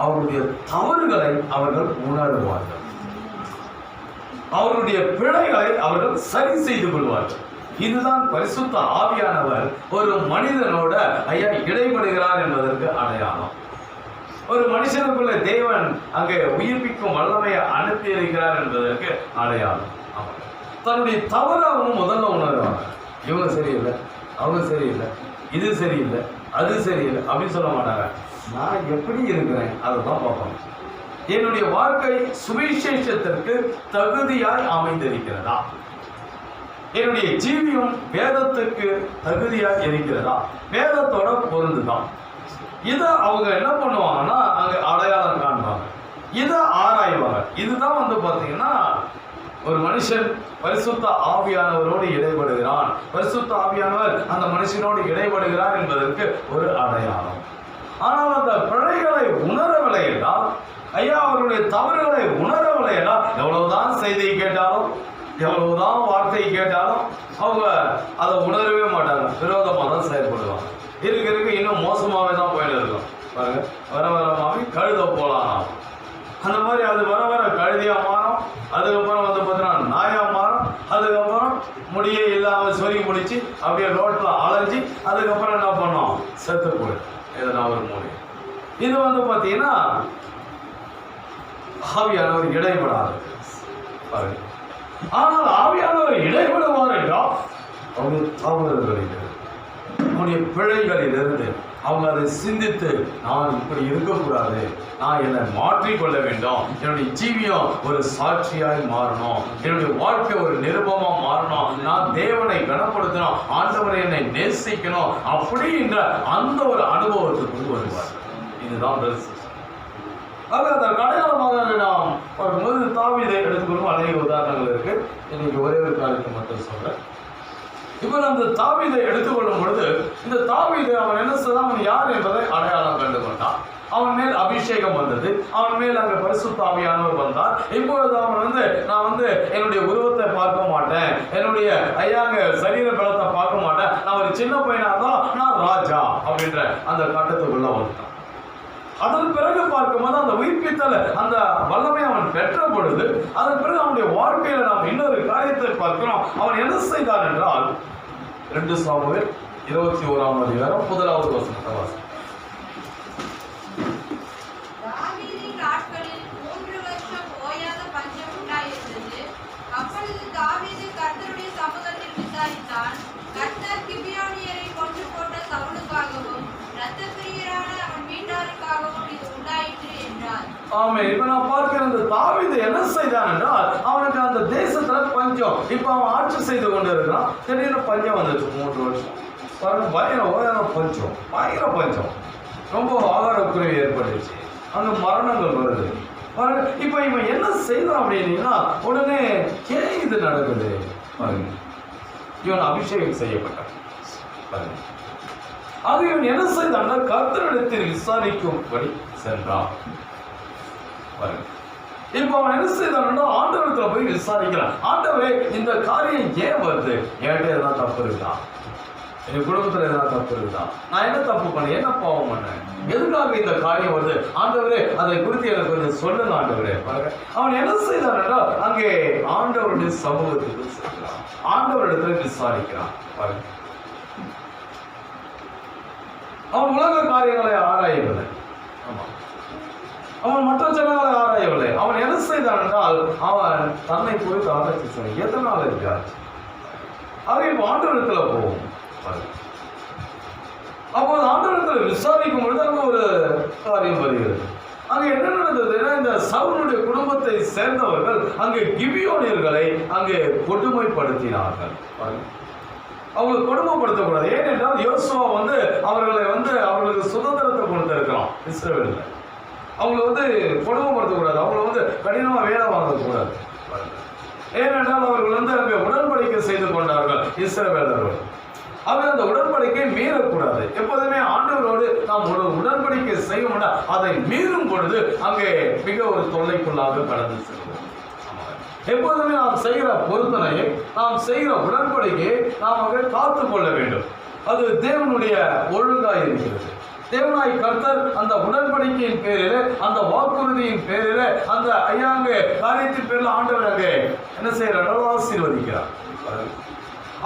அவருடைய தவறுகளை அவர்கள் உணருவார்கள், அவருடைய பிழைகளை அவர்கள் சரி செய்து கொள்வார்கள். இதுதான் பரிசுத்த ஆவியானவர் ஒரு மனிதனோட இடைபடுகிறார் என்பதற்கு அடையாளம். ஒரு மனுஷனுக்குள்ள தேவன் அங்கே உயிர்ப்பிக்கும் வல்லமையை அனுப்பி இருக்கிறார் என்பதற்கு அடையாளம். தன்னுடைய தவறு அவங்க முதல்ல உணர்வாங்க. இவங்க சரியில்லை, அவங்க சரியில்லை, இது சரியில்லை, அது சரியில்லை அப்படின்னு சொல்ல மாட்டாங்க. நான் எப்படி இருக்கிறேன் அதை தான் பார்ப்பாங்க. என்னுடைய வாழ்க்கை சுவிசேஷத்திற்கு தகுதியாய் அமைந்திருக்கிறதா, என்னுடைய ஜீவியம் வேதத்துக்கு தகுதியாக இருக்கிறதா, வேதத்தோட பொருந்துதான். இதை அவங்க என்ன பண்ணுவாங்கன்னா அங்க அடையாளம் காண்பாங்க, இதை ஆராய்வாங்க. இதுதான் வந்து பார்த்தீங்கன்னா ஒரு மனுஷன் பரிசுத்த ஆவியானவரோடு இடைபடுகிறான், பரிசுத்த ஆவியானவர் அந்த மனுஷனோடு இடைபடுகிறார் என்பதற்கு ஒரு அடையாளம். ஆனால் அந்த பிழைகளை உணரவில்லை என்றால், அவருடைய தவறுகளை உணரவில்லை என்றால், எவ்வளவுதான் செய்தியை கேட்டாலும் எவ்வளவுதான் வார்த்தையை கேட்டாலும் அவங்க அதை உணரவே மாட்டாங்க, விரோதமாக தான் செயல்படுவாங்க. இருக்க இன்னும் மோசமாகவே தான் போயிட்டு இருக்கும். பாருங்க, வர வரமாகவே கழுத போலாம், அந்த மாதிரி அது வர வர கழுதியாக மாறும். அதுக்கப்புறம் வந்து பார்த்தீங்கன்னா நாயாக மாறும். அதுக்கப்புறம் முடியே இல்லாமல் சொல்லி முடிச்சு அப்படியே ரோட்டில் அலைஞ்சி அதுக்கப்புறம் என்ன பண்ணோம், செத்து போயிடும் எதனா ஒரு மூலி. இது வந்து பார்த்தீங்கன்னா ஆவியானவர் இடைபடாது. பாருங்க, ஆனால் ஆவியானவர் இடைபடுவார் என்றால் அவருடைய தவறுகளிலிருந்து, அவனுடைய பிழைகளிலிருந்து அவங்க அதை சிந்தித்து, நான் இப்படி இருக்கக்கூடாது, நான் என்னை மாற்றிக்கொள்ள வேண்டும், என்னுடைய ஜீவியம் ஒரு சாட்சியாய் மாறணும், என்னுடைய வாழ்க்கை ஒரு நிருபமா மாறணும், நான் தேவனை கனப்படுத்தணும், ஆண்டவரை என்னை நேசிக்கணும் அப்படின்ற அந்த ஒரு அனுபவத்துக்கு வருவார். இதுதான் ஆக அதற்கு அடையாளமாக நாம் பார்க்கும்போது தாவீதை எடுத்துக்கொள்ளும் அநேக உதாரணங்கள் இருக்கு. இன்னைக்கு ஒரே ஒரு காரியத்தை மட்டும் சொல்றேன். இப்போ அந்த தாவீதை எடுத்துக்கொள்ளும் பொழுது, இந்த தாவீதை அவன் என்ன செய்தான், அவன் யார் என்பதை அடையாளம் கண்டு கொண்டான். அவன் மேல் அபிஷேகம் வந்தது, அவன் மேல் அங்கே பரிசுத்த ஆவியானவர் வந்தார். இப்பொழுது அவன் நான் என்னுடைய உருவத்தை பார்க்க மாட்டேன், என்னுடைய சரீர பலத்தை பார்க்க மாட்டேன், நான் ஒரு சின்ன பையனா இருந்தாலும் நான் ராஜா அப்படின்ற அந்த கட்டத்துக்குள்ள வந்துட்டான். அதன் பிறகு பார்க்கும்போது அந்த உயிர்ப்பித்தல் அந்த வல்லமை அவன் பெற்ற பொழுது, அதன் பிறகு அவனுடைய வாழ்க்கையில நாம் இன்னொரு காரியத்தை பார்க்கிறோம். அவன் என்ன செய்தான் என்றால், 2 சாமுவேல் 21ஆம் அதிகாரம் 1வது வசனத்தை வாசி. தாவீதின் நாட்களில் 3 வருஷம் ஓயாத பஞ்சம் உண்டாயிருந்தது. அப்பொழுது தாவீது கர்த்தருடைய சமூகத்தில் விசாரித்தான். கர்த்தர் கிபியோனியரை கொன்று போட்ட சவுலுக்காகவும் இரத்தப்பிரியரான அவன் வீட்டாருக்காகவும் இது உண்டாயிற்று என்றார். ஆமென். இப்ப நான் பார்க்கிற அந்த தாவீது என்ன செய்தான் என்றால், அவனுக்கு அந்த தேசத்துல பஞ்சம், இப்ப அவன் ஆட்சி செய்து கொண்டு இருக்கிறான். திடீர்னு பஞ்சம் வந்துச்சு 3 வருஷம். பாருங்க, பயங்கர பஞ்சம், பயங்கர பஞ்சம், ரொம்ப ஆகார குறைவு ஏற்பட்டுச்சு, அங்க மரணங்கள் வருது. பாருங்க, இப்ப இவன் என்ன செய்தான் அப்படின்னா, உடனே ஏன் இது நடக்குது பாருங்க. இவன் அபிஷேகம் செய்யப்பட்டான். பாருங்க, அது இவன் என்ன செய்தான், கர்த்தரிடத்தில் விசாரிக்கும்படி சென்றான். பாருங்க, இப்ப அவன் என்ன செய்தான், ஆண்டவரிடத்துல போய் விசாரிக்கிறான். ஆண்டவரே, இந்த காரியம் ஏன் வருது? என்கிட்ட எதாவது தப்பு இருக்கா? என் குடும்பத்துல எதாவது தப்பு இருக்கா? நான் என்ன தப்பு பண்ணேன்? என்ன பாவம் பண்ணேன்? எதுக்காக இந்த காரியம் வருது? ஆண்டவரே, அதை குறித்து எனக்கு கொஞ்சம் சொல்லுங்க ஆண்டவரே. பாருங்க, அவன் என்ன செய்தான், அங்கே ஆண்டவருடைய சமூகத்துக்கு செல்கிறான், ஆண்டவரிடத்துல விசாரிக்கிறான். பாருங்க, அவன் உலக காரியங்களை ஆராயவில்லை. ஆமா, அவன் மற்ற ஜனங்களை ஆராயவில்லை. அவன் என்ன செய்தான் என்றால், அவன் தன்னை குறித்து ஆராய்ச்சி செய்ய எதனால இருக்கார். அதை ஆண்டவரிடத்துல போவோம். அப்போது ஆண்டவரிடத்துல விசாரிக்கும் பொழுது அங்க ஒரு காரியம் வருகிறது. அங்க என்ன நடந்ததுன்னா, இந்த சவுலுடைய குடும்பத்தை சேர்ந்தவர்கள் அங்கே கிபியோனியர்களை அங்கே கொடுமைப்படுத்தினார்கள். அவங்களை கொடுமைப்படுத்தக்கூடாது. ஏனென்றால் யோசுவா அவர்களுக்கு சுதந்திரத்தை கொடுத்திருக்கிறான் இஸ்ரவேல்ல. அவங்களை கொடுமைப்படுத்தக்கூடாது, அவங்களை கடினமா வேலை வாங்கக்கூடாது. ஏனென்றால் அவர்கள் அங்கே உடன்படிக்கை செய்து கொண்டார்கள் இஸ்ரவேலர்கள். அவர் அந்த உடன்படிக்கை மீறக்கூடாது. எப்போதுமே ஆண்டவரோடு நாம் ஒரு உடன்படிக்கை செய்ய அதை மீறும் பொழுது அங்கே மிக ஒரு தொல்லைக்குள்ளாக கடந்து செல்வோம். எப்போதுமே நாம் செய்கிற பொருத்தனையை, நாம் செய்கிற உடன்படிக்கையை நாம் அங்கே காத்து கொள்ள வேண்டும். அது தேவனுடைய ஒழுங்காய் இருக்கிறது. தேவனாய் கர்த்தர் அந்த உடன்படிக்கையின் பேரில், அந்த வாக்குறுதியின் பேரில், அந்த ஐயாங்க காரியத்தின் பேரில் ஆண்டவர் அங்கே என்ன செய்யறாரோ ஆசீர்வதிக்கிறார்.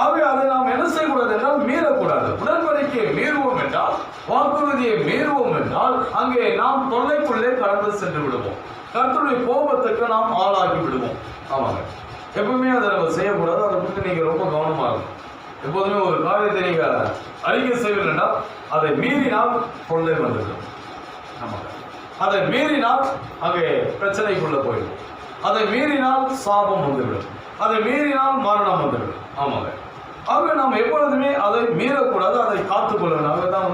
ஆகவே அதை நாம் என்ன செய்யக்கூடாது என்றால் மீறக்கூடாது. உடன்படிக்கையை மீறுவோம் என்றால், வாக்குறுதியை மீறுவோம் என்றால் அங்கே நாம் தொல்லைக்குள்ளே கடந்து சென்று விடுவோம். கர்த்தருடைய கோபத்துக்கு நாம் ஆளாகி விடுவோம். ஆமாங்க, எப்பவுமே அதை நம்ம செய்யக்கூடாது. அதை பற்றி நீங்க ரொம்ப கவனமா இருக்கும். எப்போதுமே ஒரு காரியத்தை நீங்க அறிக்கை செய்வீங்கன்னா, அதை மீறினால் தொல்லை வந்துவிடும். ஆமாங்க, அதை மீறினால் அங்கே பிரச்சனைக்குள்ள போயிடும். அதை மீறினால் சாபம் வந்துவிடும். அதை மீறினால் மரணம் வந்துவிடும். ஆமாங்க, ஆகவே நாம் எப்பொழுதுமே அதை மீறக்கூடாது, அதை காத்துக்கொள்ளணும். ஆகவே தான்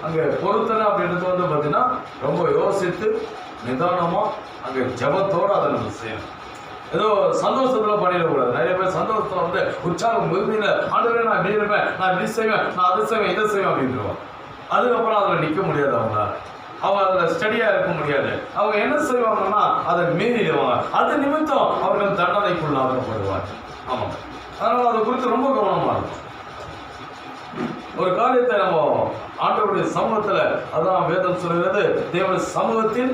அங்கே பொருத்தனை அப்படின்றது பார்த்தீங்கன்னா ரொம்ப யோசித்து நிதானமா அங்கே ஜபத்தோடு அதை நம்ம செய்யணும். ஏதோ சந்தோஷத்துல பண்ணிடக்கூடாது. நிறைய பேர் சந்தோஷத்துல உற்சாகம் மிகுதியில, ஆண்டவரே நான் இப்படி இருப்பேன், நான் இப்படி செய்வேன், நான் அதை செய்வேன், இதை செய்வேன் அப்படின்றோம். அதுக்கப்புறம் அதில் நிற்க முடியாது. அவங்க அதில் ஸ்டடியா இருக்க முடியாது. அவங்க என்ன செய்வாங்கன்னா அதை மீறிடுவாங்க. அது நிமித்தம் அவர்கள் தண்டனைக்குள்ளாக்கப்படுவார். ஆமாம், அதனால அதை குறித்து ரொம்ப கவனமா இருக்கும். ஒரு காரியத்தை நம்ம ஆண்டவருடைய சமூகத்துல, அதான் வேதம் சொல்கிறது, தேவனுடைய சமூகத்தில்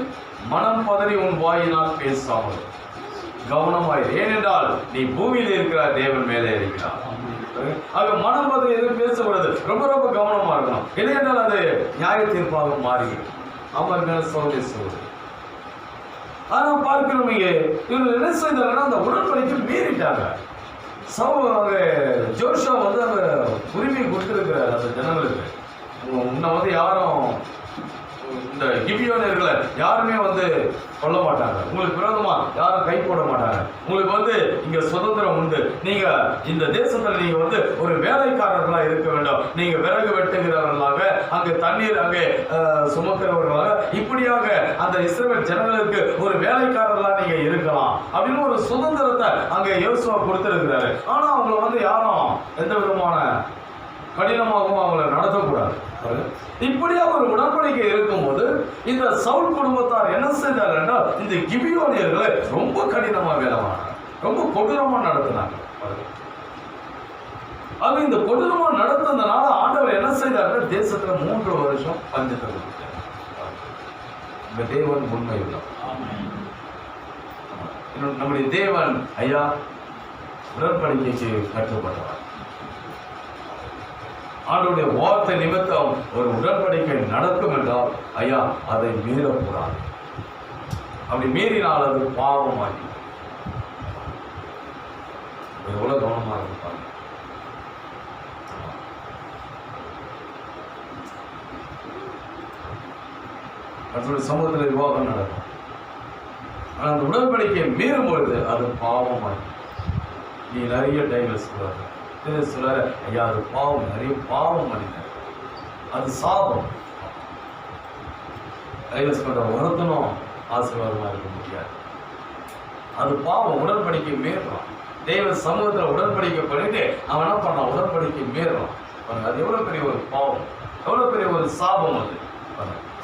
மனம் பதறி உன் வாயினால் பேசாமல் கவனமாயிரு. ஏனென்றால் நீ பூமியில் இருக்கிற தேவன் மேலே இருக்கிறார். ஆக மனம் பதறி எதுவும் பேசக்கூடாது. ரொம்ப ரொம்ப கவனமா இருக்கணும். இல்லையென்றால் அது நியாய தீர்ப்பாக மாறிவிடும். அவர் சொல்லுது. ஆனா பார்க்கிறோம், இங்கே இவங்க என்ன செய்தாங்கன்னா அந்த உடன்படிக்கை மீறிட்டாங்க. ஜோஷா அந்த உரிமை கொடுத்திருக்கிறார் அந்த ஜனங்களுக்கு. முன்ன யாரும் இந்த கிபியோனியர்களை யாருமே கொல்ல மாட்டாங்க. உங்களுக்கு விரோதமா யாரும் கை போட மாட்டாங்க. உங்களுக்கு இங்க சுதந்திரம் உண்டு. நீங்க இந்த தேசத்துல நீங்க ஒரு வேலைக்காரர்களா இருக்க வேண்டும். நீங்க விறகு வெட்டுகிறவர்களாக, அங்க தண்ணீர் அங்கே சுமக்கிறவர்களாக, இப்படியாக அந்த இஸ்ரவேல் ஜனங்களுக்கு ஒரு வேலைக்காரர்களா நீங்க இருக்கலாம் அப்படின்னு ஒரு சுதந்திரத்தை அங்கே யோசுவா கொடுத்திருக்கிறாரு. ஆனா அவங்களை யாரும் எந்த விதமான கடினமாகவும் அவங்களை நடத்தக்கூடாது. இப்படியா ஒரு உடன்படிக்கை இருக்கும்போது இந்த சவுல் குடும்பத்தார் என்ன செய்தார்கள் என்றால், இந்த கிபியோனியர்களை ரொம்ப கடினமா வேலைவாங்க, ரொம்ப கொடூரமா நடத்தினாங்க. அது இந்த கொடூரமா நடத்தினால ஆண்டவர் என்ன செய்தார்கள், தேசத்துல 3 வருஷம் பஞ்சத்தை கொடுத்தார். இந்த தேவன் உண்மை உள்ளவர். நம்முடைய தேவன் ஐயா உடன்படிக்கைக்கு கட்டுப்பட்டவர். ஆண்டவருடைய வார்த்தை நிமித்தம் ஒரு உடன்படிக்கை நடக்கும் என்றால் ஐயா அதை மீறக்கூடாது. அப்படி மீறினால் அது பாவமாகி எவ்வளவு கவனமாக இருப்பாங்க. மற்றொரு சமூகத்தில் விவாதம் நடக்கும். ஆனால் அந்த உடன்படிக்கையை மீறும் பொழுது அது பாவமாகி நீ நிறைய டைவர்ஸ் சொல்ற ஐயா அது பாவம், நிறைய பாவம் மனிதன், அது சாபம். டைவர்ஸ் பண்ற ஒருத்தனும் ஆசீர்வாதமா இருக்க முடியாது. அது பாவம். உடன்படிக்கை மீறுறான். தேவ சமூகத்தில் உடன்படிக்கை பண்ணிட்டு அவன் என்ன பண்ணான்? உடன்படிக்கை மீறுறான். அது எவ்வளவு பெரிய ஒரு பாவம், எவ்வளவு பெரிய ஒரு சாபம். அது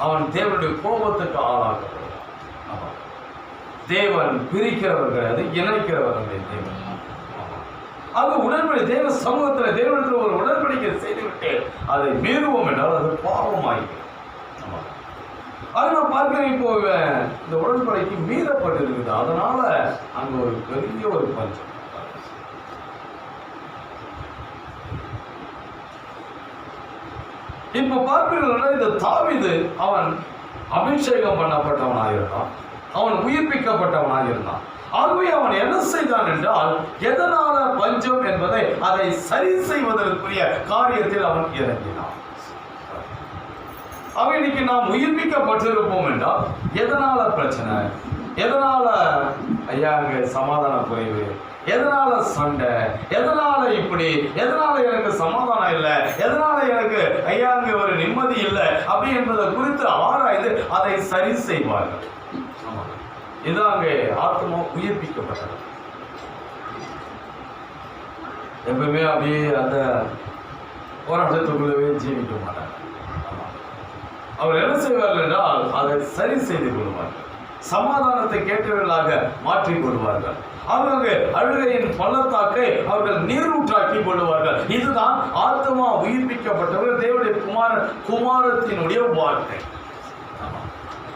அவன் தேவனுடைய கோபத்துக்கு ஆளாக்கப்படுவான். தேவன் பிரிக்கிறவர் கிடையாது, இணைக்கிறவர்களுடைய தேவன். அது உடன்படி தேவ சமூகத்தில் தேவனத்தில் ஒரு உடன்படிக்கை செய்துவிட்டு அதை மீறுவோம் என்றால் அது பாவமாகிறது. அது நான் பார்க்கிறேன். இப்போ இந்த உடன்படிக்கை மீறப்பட்டிருக்குது. அதனால அங்க ஒரு பெரிய ஒரு பஞ்சம். இப்ப பார்க்கிறீர்களா, இந்த தாவீது அவன் அபிஷேகம் பண்ணப்பட்டவனாயிருந்தான், அவன் உயிர்ப்பிக்கப்பட்டவனாயிருந்தான். ஆகவே அவன் என்ன செய்தான் என்றால், எதனால பஞ்சம் என்பதை அதை சரி செய்வதற்குரிய காரியத்தில் அவன் இறங்கினான். அவன் இன்னைக்கு நாம் உயிர்ப்பிக்கப்பட்டிருப்போம் என்றால் எதனால பிரச்சனை, எதனால ஐயா அங்க சமாதான குறைவு, எதனால சண்டை, எதனால இப்படி, எதனால எனக்கு சமாதானம் இல்லை, எதனால எனக்கு ஐயா அங்க ஒரு நிம்மதி இல்லை அப்படி என்பதை குறித்து ஆராய்ந்து அதை சரி செய்வார்கள். இதுதான் அங்கே ஆத்மா உயிர்ப்பிக்கப்பட்டது. எப்பவுமே அப்படியே அந்த போராட்டத்துக்குள்ளவே ஜீவிக்க மாட்டாங்க. அவர் என்ன செய்வார்கள் என்றால் அதை சரி செய்து கொள்வார்கள், சமாதானத்தை கேட்டவர்களாக மாற்றிக் கொள்வார்கள். அவர்கள் அழுகையின் பள்ளத்தாக்கை அவர்கள் நீரூற்றாக்கி கொள்வார்கள். இதுதான் ஆத்மா உயிர்ப்பிக்கப்பட்டவர்கள் தேவனுடைய குமாரத்தினுடைய வார்த்தை.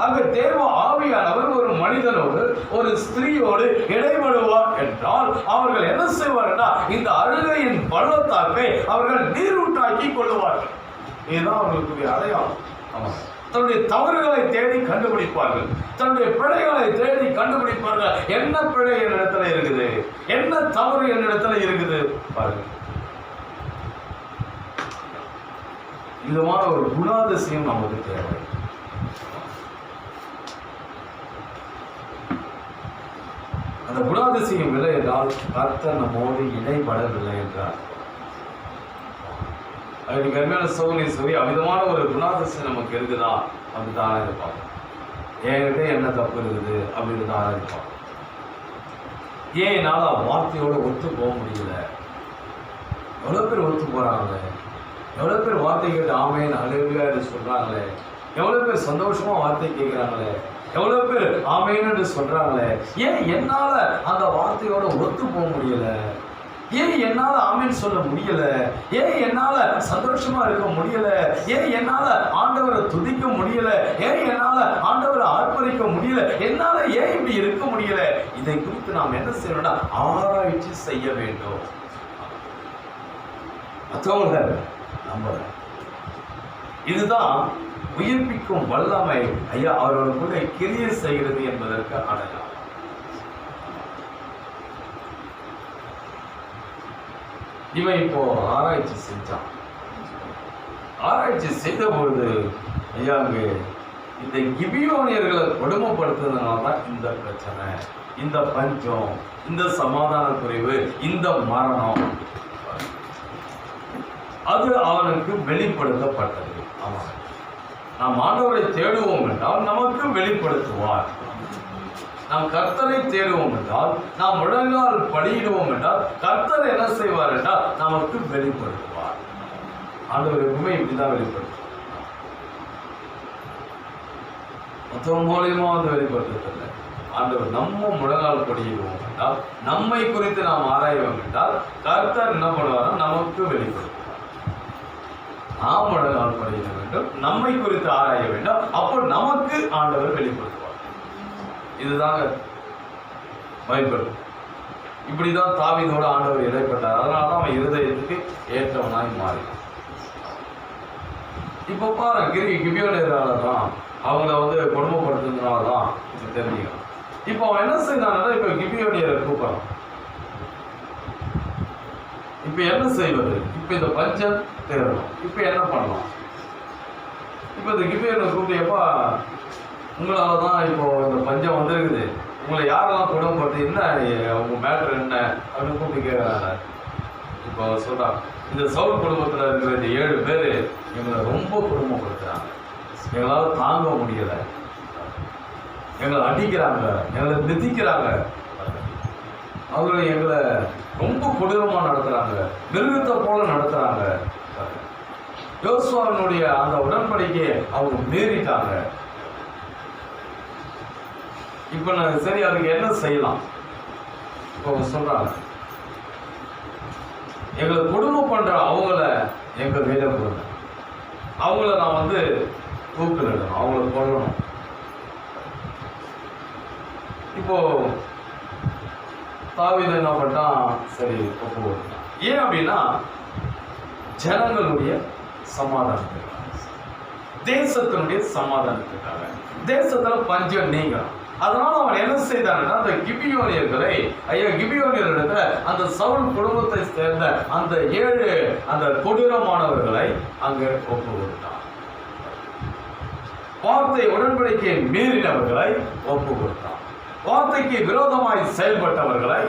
அங்கு தேவ ஆவியானவர் ஒரு மனிதனோடு ஒரு ஸ்திரீயோடு இடைபடுவார் என்றால் அவர்கள் என்ன செய்வார்கள்? இந்த அழுகையின் பள்ளத்தாக்கை அவர்கள் நீரூற்றாக்கி கொள்வார்கள். இதுதான் அவர்களுக்குரிய அடையாளம். தன்னுடைய தவறுகளை தேடி கண்டுபிடிப்பார்கள், தன்னுடைய பிழைகளை தேடி கண்டுபிடிப்பார்கள். என்ன பிழை என்னிடத்துல இருக்குது, என்ன தவறு என்னிடத்துல இருக்குது பாருங்க. இதுமான ஒரு குணாதிசயம் நமக்கு தேவை. அந்த குணாதிசயம் இல்லை என்றால் கர்த்தர் நம்மோடு இடைபடவில்லை என்றார். அதுக்கு கருமையான சோழனீஸ்வரி அமிதமான ஒரு குணாதிசயம் நமக்கு இருக்குதா அப்படின்னு ஆராய்ப்பாங்க. என்கிட்ட என்ன தப்பு இருக்குது அப்படின்னு ஆராய்ப்பாங்க. ஏன் என்னால் வார்த்தையோட ஒத்து போக முடியல? எவ்வளோ பேர் ஒத்து போகிறாங்களே, எவ்வளோ பேர் வார்த்தை கேட்டு ஆமேன்னு அழுவியாரு சொல்கிறாங்களே, எவ்வளோ பேர் சந்தோஷமாக வார்த்தை கேட்குறாங்களே, எவ்வளோ பேர் ஆமேன்னு சொல்கிறாங்களே, ஏன் என்னால் அந்த வார்த்தையோட ஒத்து போக முடியல? ஏன் என்னால ஆமீன் சொல்ல முடியல? ஏன் என்னால சந்தோஷமா இருக்க முடியல? ஏன் என்னால ஆண்டவரை துதிக்க முடியல? ஏன் என்னால ஆண்டவரை ஆர்ப்பரிக்க முடியல? என்னால ஏன் இப்படி இருக்க முடியல? இதை குறித்து நாம் என்ன செய்யணும்னா ஆராய்ச்சி செய்ய வேண்டும். மற்றவங்க நம்புற இதுதான் உயிர்ப்பிக்கும் வல்லமை ஐயா அவர்களுக்குள்ளே கிரியை செய்கிறது என்பதற்கு அடையாளம். இவன் இப்போ ஆராய்ச்சி செஞ்சான். ஆராய்ச்சி செய்த பொழுது ஐயா அங்கு இந்த கிபியோனியர்களை கொடுமைப்படுத்துறதுனால தான் இந்த பிரச்சனை, இந்த பஞ்சம், இந்த சமாதான குறைவு, இந்த மரணம் அது அவனுக்கு வெளிப்படுத்தப்பட்டது. ஆமாம், நாம் ஆண்டவரை தேடுவோம் என்றால் நமக்கு வெளிப்படுத்துவார். நாம் கர்த்தரை தேடுவோம் என்றால், நாம் முழங்கால் படியிடுவோம் என்றால் கர்த்தர் என்ன செய்வார் என்றால் நமக்கு வெளிப்படுத்துவார். ஆண்டவர் எப்பவுமே இப்படிதான் வெளிப்படுத்துவார். மொத்தம் மூலியமா வந்து வெளிப்படுத்ததில்லை. ஆண்டவர் நம்ம முழங்கால் படியிடுவோம் என்றால், நம்மை குறித்து நாம் ஆராய்வோம் என்றால் கர்த்தர் என்ன பண்ணுவார்? நமக்கு வெளிப்படுத்துவார். நாம் முழங்கால் படியிட வேண்டும், நம்மை குறித்து ஆராய வேண்டும், அப்போ நமக்கு ஆண்டவர் வெளிப்படுத்துவார். இதுதாங்க பைபிள். இப்படிதான் தாவீதோடு ஆண்டவர் இடைப்பட்டார். அதனால தான் அவன் இருதயத்துக்கு ஏற்றவனாய் மாறினான். இப்போ பாருங்க கிபியோனியரால தான் அவங்கள வந்து கொடுமைப்படுத்துறதுனால தான் இப்போ தெரிஞ்சுக்கலாம். இப்போ அவன் என்ன செய்தான்னா இப்போ கிபியோனியரை கூப்பிடலாம். இப்போ என்ன செய்வது? இப்போ இந்த பஞ்சம் தேடணும். இப்போ என்ன பண்ணலாம்? இப்போ இந்த கிபியோனை கூப்பிட்டு, எப்பா உங்களால தான் இப்போ இந்த பஞ்சம் வந்துருக்குது, உங்களை யாரெல்லாம் கொடுமைப்படுத்தி, என்ன உங்க மேட்ரு என்ன அப்படின்னு கூப்பிட்டு கேட்குறாங்க. இப்போ சொல்றான், இந்த சவுல் குடும்பத்தில் இருக்கிற இந்த 7 பேர் எங்களை ரொம்ப கொடுமைப்படுத்துறாங்க, எங்களால் தாங்க முடியல, எங்களை அடிக்கிறாங்க, எங்களை மிதிக்கிறாங்க, அவங்க எங்களை ரொம்ப கொடூரமா நடத்துறாங்க, மிருகத்தை போல நடத்துறாங்க. யோசுவாவினுடைய அந்த உடன்படிக்கையை அவங்க மீறிட்டாங்க. இப்ப நான் சரி அதுக்கு என்ன செய்யலாம்? இப்போ சொல்றாங்க, எங்களை கொடுமை பண்ற அவங்கள எங்க கையில கொடுங்க, அவங்கள நான் வந்து தூக்கிடணும், அவங்கள கொல்லணும். இப்போ தாவீது என்ன பண்ணான்? சரி ஒப்பு கொடுத்தான். ஏன் அப்படின்னா ஜனங்களுடைய சமாதானத்துக்காக, தேசத்தினுடைய சமாதானத்துக்காக, தேசத்துல பஞ்சம் நீங்கணும். அதனால அவன் என்ன செய்தான்னா அந்த கிபியோனியர்களை, ஐயா கிபியோனியர்களிடத்துல அந்த சவுல் குடும்பத்தை சேர்ந்த அந்த 7 அந்த கொடூரமானவர்களை அங்க ஒப்பு கொடுத்தான். வார்த்தை உடன்படிக்கையை மீறினவர்களை ஒப்பு கொடுத்தான். வார்த்தைக்கு விரோதமாய் செயல்பட்டவர்களை,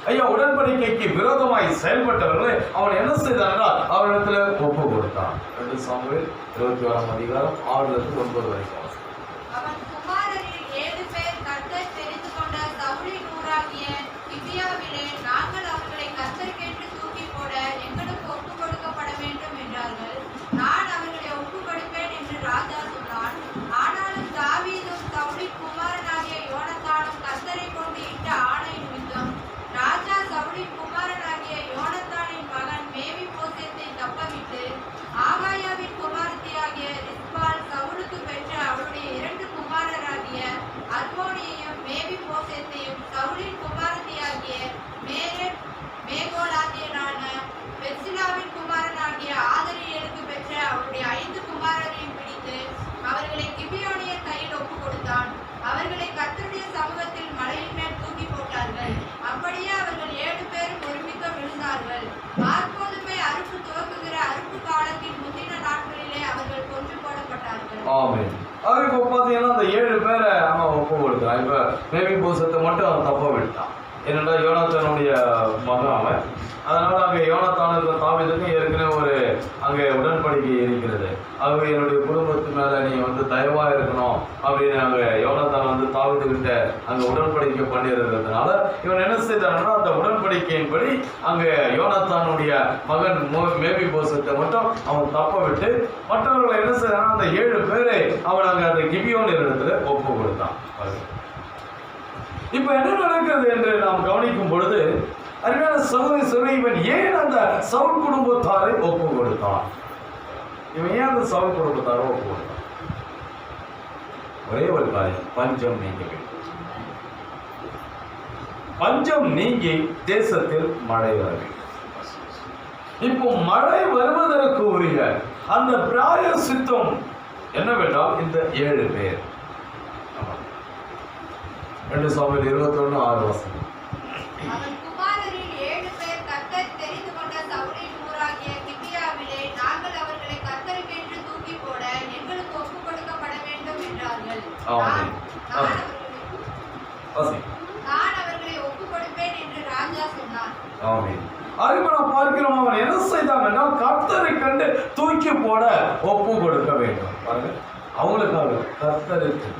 ஐயா உடன்படிக்கைக்கு விரோதமாய் செயல்பட்டவர்களை அவன் என்ன செய்தான்? அவரிடத்துல ஒப்பு கொடுத்தான். 2 சாமுவேல் 21 அதிகாரம் 6-9 வரைக்கும். அவன் குமாரரில் 7 பேர் கர்த்தர் தெரிந்து கொண்ட சவுலின் ஊராகிய கிபியாவிலே நாங்கள் அவர்களை கர்த்தருக்கென்று தூக்கி போட எங்களுக்கு ஒப்பு கொடுக்கப்பட வேண்டும் என்றார்கள். நான் அவர்களை ஒப்பு கொடுப்பேன் என்று ராஜா சொன்னான். ஆனாலும் தாவீதும் சவுலின் குமாரனாகிய யோனத்தானும் கர்த்தரை கொண்டு இட்ட ஆணை நிமித்தம் ராஜா சவுலின் குமாரனாகிய யோனத்தானின் மகன் மேவிபோசேத்தை தப்பவிட்டு ஆகாயாவின் குமாரத்தியாகிய ரிஸ்பால் சவுலுக்கு பெற்ற அவருடைய 2 குமாரராகிய அத்மோனியையும் மேவிபோசேத்தையும் சவுலின் குமாரத்தியாகிய மேகோலாத்தியனான பெர்சிலாவின் குமாரனாகிய ஆதரியலுக்கு பெற்ற அவருடைய 5 குமாரரையும் பிடித்து அவர்களை கிபியோனியர் கையில் ஒப்பு கொடுத்தான். அவர்களை கர்த்தருடைய சமூகத்தில் மலையின் மேல் தூக்கி போட்டார்கள். அப்படியே அவர்கள் 7 பேரும் ஒருமிக்க விழுந்தார்கள். மார்கோதுமை அறுப்பு துவக்குகிற அறுப்பு காலத்தின் முந்தின நாட்களிலே அவர்கள் கொன்று போடப்பட்டார்கள். ஆமென். அவர் இப்போ பார்த்தீங்கன்னா அந்த 7 பேரை அவன் ஒப்பு கொடுத்தான். இப்போ மேவிபோசத்தை மட்டும் அவன் தப்ப விட்டான். ஏனென்றா யோனாத்தானுடைய மகன் அவன். அதனால அங்கே யோனாத்தானுக்கு தாவீதுக்கும் ஏற்கனவே ஒரு அங்கே உடன்படிக்கை இருக்கிறது. ஆகவே என்னுடைய குடும்பத்து மேல நீ வந்து தயவா இருக்கணும் அப்படின்னு அங்கே யோனாத்தான் வந்து தாவீதுகிட்ட அங்கே உடன்படிக்கை பண்ணியிருக்கிறதுனால இவன் என்ன செய்தான்னா அந்த உடன்படிக்கையின்படி அங்கே யோனாத்தானுடைய மகன் மேவிபோசத்தை மட்டும் அவன் தப்ப விட்டு மற்றவர்களை என்ன செய்தான்னா அந்த 7 பேரை அவன் அங்கே அந்த கிபியோனியர் இடத்துல ஒப்பு கொடுத்தான். இப்ப என்ன நடக்கிறது என்று நாம் கவனிக்கும் பொழுது அருமையான சகோதரி, இவன் ஏன் அந்த சவுல் குடும்பத்தாரை ஒப்பு கொடுத்தான்? இவன் ஏன் அந்த சவுல் குடும்பத்தாரை ஒப்பு கொடுத்தான்? ஒரே ஒரு காரியம், பஞ்சம் நீங்க வேண்டும். பஞ்சம் நீங்கி தேசத்தில் மழை வர வேண்டும். இப்போ மழை வருவதற்கு உரிய அந்த பிராயசித்தம் என்னவென்றால் இந்த 7 பேர். 2 சாமுவேல் 21:6. அவன் குமாரரில் 7 பேர் கர்த்தர் தெரிந்து கொண்ட சவுலின் ஊராகிய கிபியாவிலே நாங்கள் அவர்களை கர்த்தருக்கென்று தூக்கி போட எங்களுக்கு ஒப்பு கொடுக்கப்பட வேண்டும் என்றார்கள். நான் அவர்களை ஒப்பு கொடுப்பேன் என்று ராஜா சொன்னான். ஆமென். அறிமுகம் பார்க்கிறோம், அவன் என்ன செய்தான் என்றால் கர்த்தரை கண்டு தூக்கி போட ஒப்பு கொடுக்க வேண்டும். பாருங்க, அவங்களுக்காக கர்த்தருக்கு.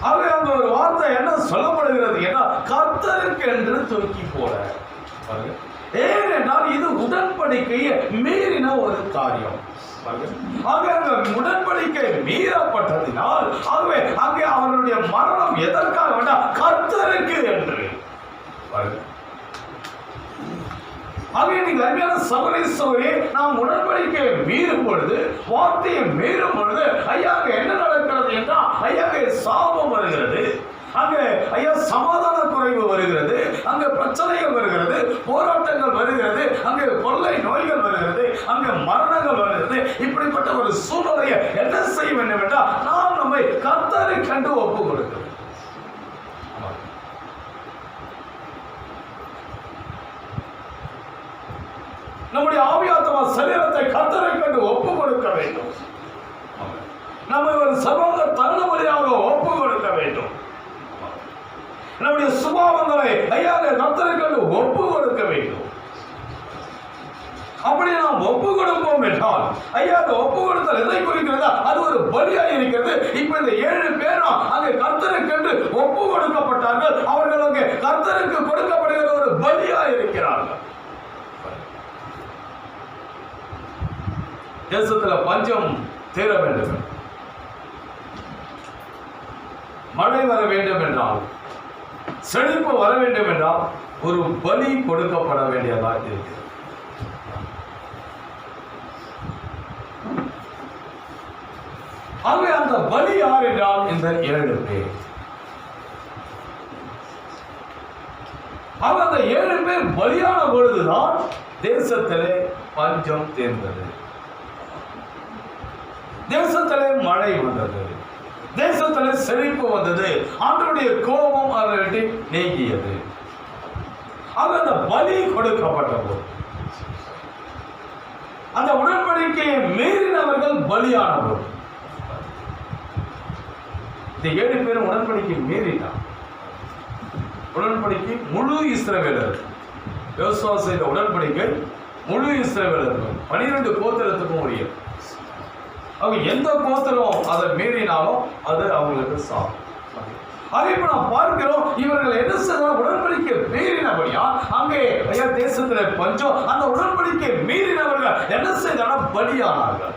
ஆகவே அங்க ஒரு வார்த்தை என்ன சொல்லப்படுகிறது என்றால் கர்த்தருக்கு என்று தூக்கி போட. பாருங்க, ஏனென்றால் இது உடன்படிக்கையை மீறின ஒரு காரியம். ஆகவே அங்க உடன்படிக்கை மீறப்பட்டதினால் ஆகவே அங்கே அவர்களுடைய மரணம் எதற்காக வேண்டாம்? கர்த்தருக்கு என்று. பாருங்க, ஆகவே நீங்கள் அருமையான சகோதரி, நாம் உடன்படிக்கையை மீறும் பொழுது, வார்த்தையை மீறும் பொழுது ஐயா அங்கே என்ன நடக்கிறது என்றால் ஐயா அங்கே சாபம் வருகிறது, அங்கே ஐயா சமாதான குறைவு வருகிறது, அங்கே பிரச்சனைகள் வருகிறது, போராட்டங்கள் வருகிறது, அங்கே கொள்ளை நோய்கள் வருகிறது, அங்கே மரணங்கள் வருகிறது. இப்படிப்பட்ட ஒரு சூழ்நிலையை என்ன செய்ய வேண்டும் என்றால் நாம் நம்மை கர்த்தரை கண்டு ஒப்பு கொடுக்க வேண்டும். நம்முடைய ஆவியாத்மா சரீரத்தை கர்த்தரை கண்டு ஒப்பு கொடுக்க வேண்டும். நம்ம ஒரு சர்வாங்க தகுதியாக ஒப்பு கொடுக்க வேண்டும். நம்முடைய சுபாவங்களை ஐயா கர்த்தரை கண்டு ஒப்பு கொடுக்க வேண்டும். அப்படி நாம் ஒப்பு கொடுப்போம் என்றால் ஐயா அந்த ஒப்பு கொடுத்தல் எதை குறிக்கிறதா? அது ஒரு பலியாக இருக்கிறது. இப்ப இந்த 7 பேரும் அங்கே கர்த்தரை கண்டு ஒப்பு கொடுக்கப்பட்டார்கள். அவர்கள் அங்கே கர்த்தருக்கு கொடுக்கப்படுகிற ஒரு பலியாக இருக்கிறார்கள். தேசத்துல பஞ்சம் தீர வேண்டும், மழை வர வேண்டும் என்றால், செழிப்பு வர வேண்டும் என்றால் ஒரு பலி கொடுக்கப்பட வேண்டியதாக இருக்கிறது. ஆகவே அந்த பலி யார் என்றால் இந்த 7 பேர். அந்த 7 பேர் பலியான பொழுதுதான் தேசத்திலே பஞ்சம் தீர்ந்தது, தேசத்திலே மழை வந்தது, தேசத்திலே செழிப்பு வந்தது, ஆண்டவருடைய கோபம் அவர்களை நீங்கியது. அந்த பலி கொடுக்கப்பட்ட போது அந்த உடன்படிக்கையை மீறினவர்கள் பலியானவர்கள். இந்த 7 பேரும் உடன்படிக்கை மீறினார். உடன்படிக்கை முழு இஸ்ரவேலர் யோசுவா செய்த உடன்படிக்கை முழு இஸ்ரவேலர்கள் 12 கோத்திரத்துக்கும் உரியது. அவங்க எந்த கோத்திரம் அதை மீறினாலும் அது அவங்களுக்கு சாகும். அதே இப்ப நாம் பார்க்கிறோம், இவர்கள் என்ன செய்தால் உடன்படிக்கை மீறினபடியா அங்கே ஐயா தேசத்துல பஞ்சம். அந்த உடன்படிக்கை மீறினவர்கள் என்ன செய்தாலும் பலியானார்கள்.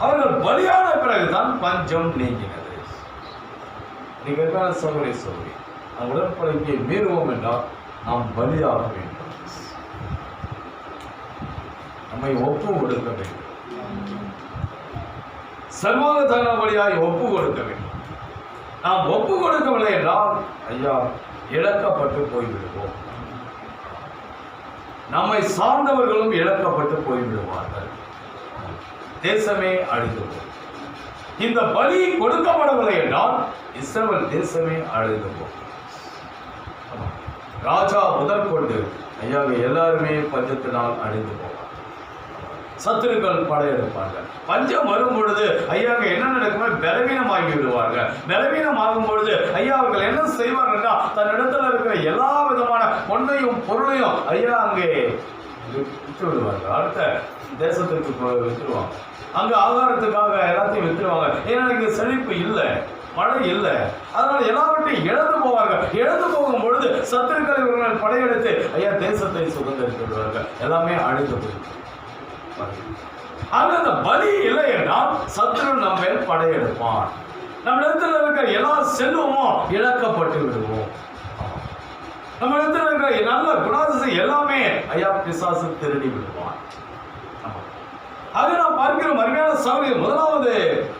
அவர்கள் பலியான பிறகுதான் பஞ்சம் நீங்கினது. நீங்க சகோதரி சொல்லி நாம் உடன்படிக்கையை மீறுவோம் என்றால் நாம் பலியாக வேண்டும், நம்மை ஒப்பு கொடுக்க வேண்டும், சர்வாங்க தகனபடியாய் ஒப்பு கொடுக்க வேண்டும். நாம் ஒப்பு கொடுக்கவில்லை என்றால் ஐயா இழக்கப்பட்டு போய்விடுவோம், நம்மை சார்ந்தவர்களும் இழக்கப்பட்டு போய்விடுவார்கள், தேசமே அழிந்து போகும். இந்த பலி கொடுக்கப்படவில்லை என்றால் இஸ்ரவேல் தேசமே அழிந்து போகும். ராஜா முதற்கொண்டு ஐயா எல்லாருமே பஞ்சத்தினால் அழிந்து போவார், சத்துருக்கள் படையெடுப்பார்கள். பஞ்சம் வரும் பொழுது ஐயா என்ன நடக்குமோ பலவீனமாகி விடுவார்கள். பலவீனமாகும் பொழுது ஐயா அவர்கள் என்ன செய்வார்கள், தன்னிடத்தில் இருக்கிற எல்லா விதமான பொன்னையும் பொருளையும் ஐயா அங்கே விற்று விடுவார்கள். அடுத்த தேசத்திற்கு விற்றுருவாங்க, அங்க ஆகாரத்துக்காக எல்லாத்தையும் விற்றுருவாங்க. ஏன்னா இங்க செழிப்பு இல்லை, மழை இல்லை, அதனால எல்லாவற்றையும் இழந்து போவார்கள். இழந்து போகும் பொழுது சத்துருக்கள் இவர்கள் படையெடுத்து ஐயா தேசத்தை சுதந்திரித்து விடுவார்கள், எல்லாமே அழிந்து போயிடும். அந்த பலி இல்லை என்றால் சத்துரு நம்ம மேல் படையெடுப்பான், நம்ம இடத்துல இருக்கிற எல்லா செல்வமும் இழக்கப்பட்டு விடுவோம். நம்ம இடத்துல இருக்கிற நல்ல குணாதிசயம் எல்லாமே ஐயா பிசாசு திருடி விடுவான். அதை நாம் பார்க்கிறோம். அருமையான சகோதரி, முதலாவது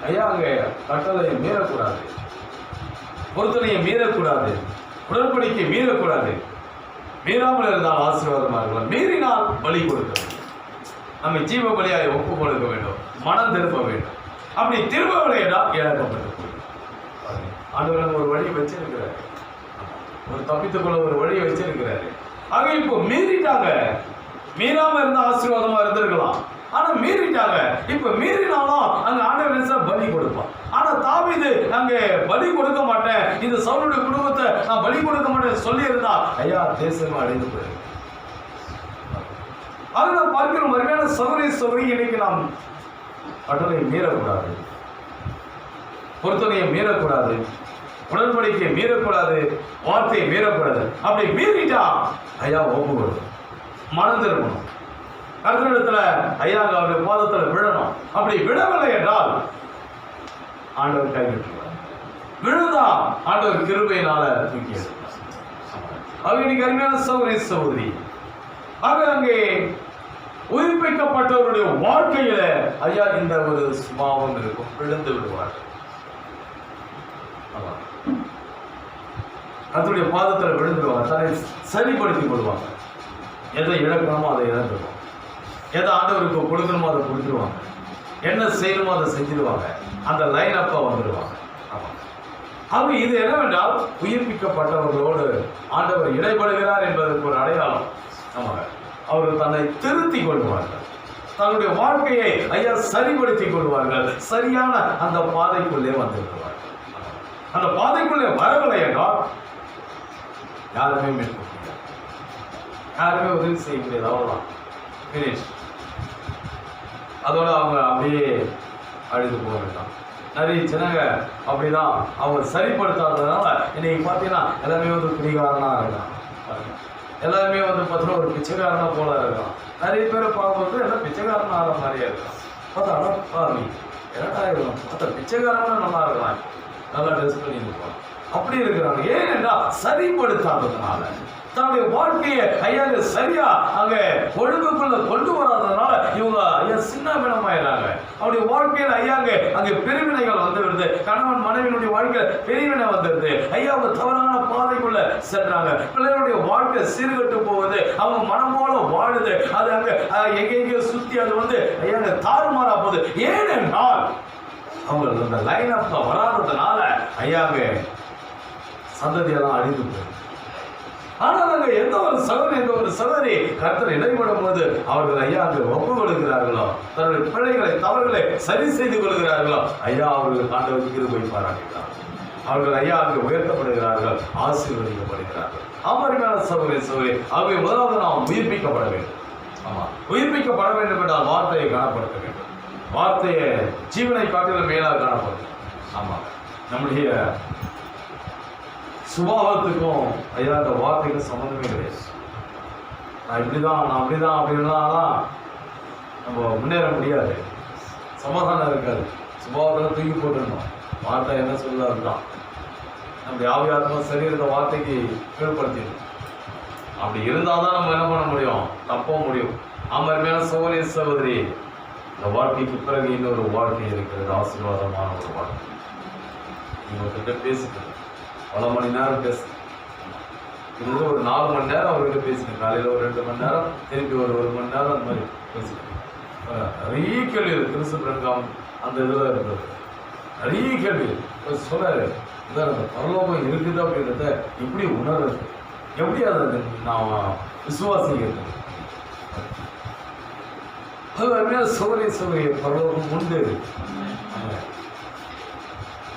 ஐயா அங்கே கட்டளையை மீறக்கூடாது, பொருத்தனையை மீறக்கூடாது, உடன்படிக்கை மீறக்கூடாது. மீறாமல் இருந்தால் ஆசீர்வாதமாக இருக்கலாம், மீறினால் பலி கொடுக்க வேண்டும். நம்ம ஜீவ பலியாய் ஒப்பு கொடுக்க வேண்டும், மனம் திரும்ப வேண்டும். அப்படி திரும்பவில்லை என்றால் இழக்கப்பட்டு போயிடும். ஆண்டவர் ஒரு வழியை வச்சிருக்கிறாரு, ஒரு தப்பித்துக்குள்ள ஒரு வழியை வச்சிருக்கிறாரு. ஆக இப்போ மீறிட்டாங்க, மீறாம இருந்த ஆசீர்வாதமா இருந்திருக்கலாம், ஆனா மீறிட்டாங்க. இப்ப மீறினாலும் அங்க ஆண்டவர் பலி கொடுப்பான். ஆனா தாவீது அங்கே பலி கொடுக்க மாட்டேன், இந்த சவுலுடைய குடும்பத்தை நான் பலி கொடுக்க மாட்டேன் சொல்லி இருந்தா ஐயா தேசம் அடைந்து போயிருக்கு. அதை நாம் பார்க்கிறோம். அருமையான சகோதரி, இன்னைக்கு நாம் கட்டளை மீறக்கூடாது, பொருத்தனையை மீறக்கூடாது, உடன்படிக்கையை மீறக்கூடாது, வார்த்தையை மீறக்கூடாது. அப்படி மீறிட்டா ஐயா ஒப்பு கொடுக்கும், மனம் திரும்பணும், கர்த்தரிடத்துல ஐயா அவருடைய பாதத்துல விழணும். அப்படி விடவில்லை என்றால் ஆண்டவர் கைவிட்டுருவார். விழுந்தா ஆண்டவர் கிருபையினால தூக்கி எடுப்பார். ஆக இன்னைக்கு அருமையான சகோதரி, ஆக அங்கே உயிர்ப்பிக்கப்பட்டவருடைய வாழ்க்கையில ஐயா இந்த ஒரு சுபாவம் இருக்கும், விழுந்து விடுவார்கள். கர்த்தருடைய பாதத்தில் விழுந்துருவாங்க, தன்னை சரிப்படுத்திக் கொள்வாங்க. எதை இழக்கணுமோ அதை இழந்துருவாங்க, எதை ஆண்டவருக்கு கொடுக்கணுமோ அதை கொடுத்துருவாங்க, என்ன செய்யணுமோ அதை செஞ்சிருவாங்க, அந்த லைன் அப்பா வந்துடுவாங்க. ஆமாம், அப்ப இது என்னவென்றால் உயிர்ப்பிக்கப்பட்டவர்களோடு ஆண்டவர் இடைபடுகிறார் என்பதற்கு ஒரு அடையாளம். ஆமாங்க, அவர்கள் தன்னை திருத்திக் கொள்வார்கள், தன்னுடைய வாழ்க்கையை ஐயா சரிப்படுத்திக் கொள்வார்கள், சரியான அந்த பாதைக்குள்ளே வந்திருக்கிறார்கள். அந்த பாதைக்குள்ளே வரவில்லை என்றால் யாருமே மேற்கொள்ள முடியாது, யாருமே உதவி செய்ய முடியாது. அவ்வளவுதான், ஃபினிஷ். அதோட அவங்க அப்படியே அழுது போக வேண்டாம். நிறைய ஜனங்க அப்படிதான் அவங்க சரிப்படுத்தாததுனால இன்னைக்கு பார்த்தீங்கன்னா எல்லாமே வந்து குடிகாரனா இருக்கான், எல்லாருமே வந்து பார்த்தீங்கன்னா ஒரு பிச்சைக்காரனா போல இருக்கான். நிறைய பேரை பார்க்கும்போது எல்லாம் பிச்சைக்காரனா ஆகிற மாதிரியே இருக்கான். பார்த்தா அடப்பாவி என்னடா இருக்கும், பார்த்தா பிச்சைக்காரனா நல்லா இருக்கலாம், நல்லா ட்ரெஸ் பண்ணி இருப்பான், அப்படி இருக்கிறாங்க. ஏனென்றால் சரிப்படுத்தாததுனால, தன்னுடைய வாழ்க்கையை ஐயா சரியா அங்க ஒழுங்குக்குள்ள கொண்டு வராததுனால இவங்க ஐயா சின்ன பின்னமாயிடுறாங்க. அவருடைய வாழ்க்கையில ஐயா அங்கே பிரிவினைகள் வந்துடுது, கணவன் மனைவியினுடைய வாழ்க்கையில பிரிவினை வந்துடுது. ஐயா அவங்க தவறான பாதைக்குள்ள சென்றாங்க, பிள்ளைகளுடைய வாழ்க்கை சீர்கட்டு போகுது, அவங்க மனமோல வாழுது, அது அங்க எங்கெங்கயோ சுத்தி அது வந்து ஐயா தாறுமாறா போகுது. ஏனென்றால் அவங்க அந்த லைன் அப்ல வராததுனால ஐயாங்க சந்ததியெல்லாம் அழிந்து போயிடும். ஆனால் அங்க எந்த ஒரு சகோதரி கர்த்தர் இடைபடும் போது அவர்கள் ஐயா அங்கு ஒப்பு கொடுக்கிறார்களோ, தன்னுடைய பிள்ளைகளை தவறுகளை சரி செய்து கொள்கிறார்களோ, ஐயா அவர்கள் ஆண்டவருக்கு கிருபை பாராட்டுகிறார். அவர்கள் ஐயா அங்கு உயர்த்தப்படுகிறார்கள், ஆசீர்வதிக்கப்படுகிறார்கள். அமர்மையான சகோதரி ஆகவே முதலாவது நாம் உயிர்ப்பிக்கப்பட வேண்டும். ஆமா, உயிர்ப்பிக்கப்பட வேண்டும் என்றால் வார்த்தையை காணப்படுத்த வேண்டும். வார்த்தையை ஜீவனை காட்டிலும் மேலாக காணப்படும். ஆமா, நம்முடைய சுபாவத்துக்கும் ஐயா அந்த வார்த்தைக்கும் சம்மந்தமே கிடையாது. நான் அப்படிதான் அப்படின்னாலாம் நம்ம முன்னேற முடியாது, சமாதானம் இருக்காது. சுபாவத்தில் தூக்கி போட்டுருந்தோம், வார்த்தை என்ன சொல்லுது அதுதான். நம்முடைய ஆவியாத்மா சரீரத்தை வார்த்தைக்கு கீழ்படுத்திடும். அப்படி இருந்தால் தான் நம்ம என்ன பண்ண முடியும், தப்ப முடியும். அமர்மையான சகோதரி இந்த வாழ்க்கைக்கு பிறகு இன்னொரு வாழ்க்கை இருக்கிறது, ஆசீர்வாதமான ஒரு வாழ்க்கை. உங்ககிட்ட பேசுகிறது பல மணி நேரம் பேசு, இது ஒரு 4 மணி நேரம் அவர்கிட்ட பேசினேன், காலையில் ஒரு 2 மணி நேரம், திருப்பி ஒரு 1 மணி நேரம் அந்த மாதிரி பேசிட்டேன். நிறைய கேள்வி கிறிஸ்து பிரங்காம் அந்த இதில் இருந்தது, நிறைய கேள்வி சொன்னாரு. இதான் அந்த பரலோகம் இருக்குது அப்படின்றத இப்படி உணர்றது, எப்படி அதை நான் விசுவாசிக்கிறது. அது அருமையான சோதனை பரலோகம் உண்டு,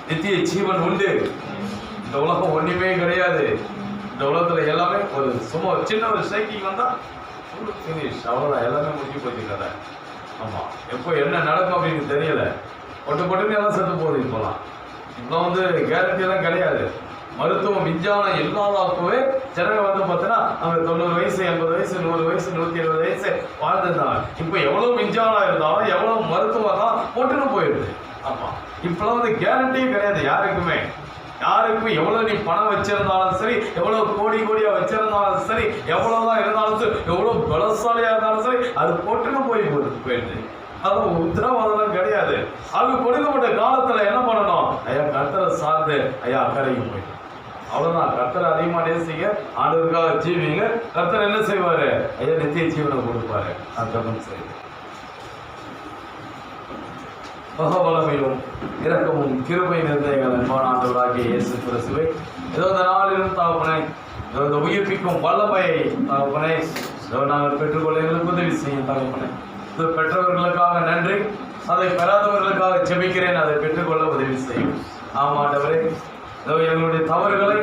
நித்திய ஜீவன் உண்டு. இந்த உலகம் ஒன்றுமே கிடையாது. இந்த உலகத்தில் எல்லாமே ஒரு சும்மா சின்ன ஒரு ஷேக்கிங் வந்தால் ஃபினிஷ், அவ்வளோதான், எல்லாமே முடிஞ்சு போச்சு கதை. ஆமாம், எப்போ என்ன நடக்கும் அப்படின்னு தெரியல, பொட்டுன்னு எல்லாம் செத்து போகுது. இப்போலாம் இப்போ வந்து கேரண்டியெல்லாம் கிடையாது. மருத்துவம் விஞ்ஞானம் இல்லாதப்பவே ஜனங்க வந்து பார்த்தீங்கன்னா அவங்க 90 வயசு 80 வயசு 100 வயசு 120 வயசு வாழ்ந்துருந்தாங்க. இப்போ எவ்வளோ விஞ்ஞானம் இருந்தாலும் எவ்வளோ மருத்துவம் தான் பொட்டுன்னு போயிடுது. ஆமாம், இப்போலாம் வந்து கேரண்டியும் கிடையாது யாருக்குமே. எவ்வளோ நீ பணம் வச்சிருந்தாலும் சரி, எவ்வளோ கோடியா வச்சிருந்தாலும் சரி, எவ்வளோதான் இருந்தாலும் சரி, எவ்வளோ பலசாலியா இருந்தாலும் சரி, அது பொட்டுன்னு போயிடுது. அது உத்தரவாதம் கிடையாது. அது கொடுக்கப்பட்ட காலத்துல என்ன பண்ணணும், ஐயா கர்த்தரை சார்ந்து ஐயா அக்கறைக்கு போயிடும். அவ்வளவுதான், கர்த்தரை அதிகமா நேசிங்க, ஆண்டவருக்காக ஜீவிங்க. கர்த்தர் என்ன செய்வாரு, ஐயா நித்திய ஜீவனை கொடுப்பாரு. அர்த்தம் செய்யுது. பகவலமையும் இரக்கமும் கிருபை நிறைந்த எங்கள் அன்பான ஆண்டவராகிய இயேசு கிறிஸ்துவை ஏதோ இந்த நாளிலும் தகப்பனே, இந்த உயிர்ப்பிக்கும் வல்லமையை தகப்பனே நாங்கள் பெற்றுக்கொள்ள எங்களுக்கு உதவி செய்யும் தகப்பனே. இது பெற்றவர்களுக்காக நன்றி, அதை பெறாதவர்களுக்காக ஜெபிக்கிறேன், அதை பெற்றுக்கொள்ள உதவி செய்யும். ஆமாம் ஆண்டவரே, எங்களுடைய தவறுகளை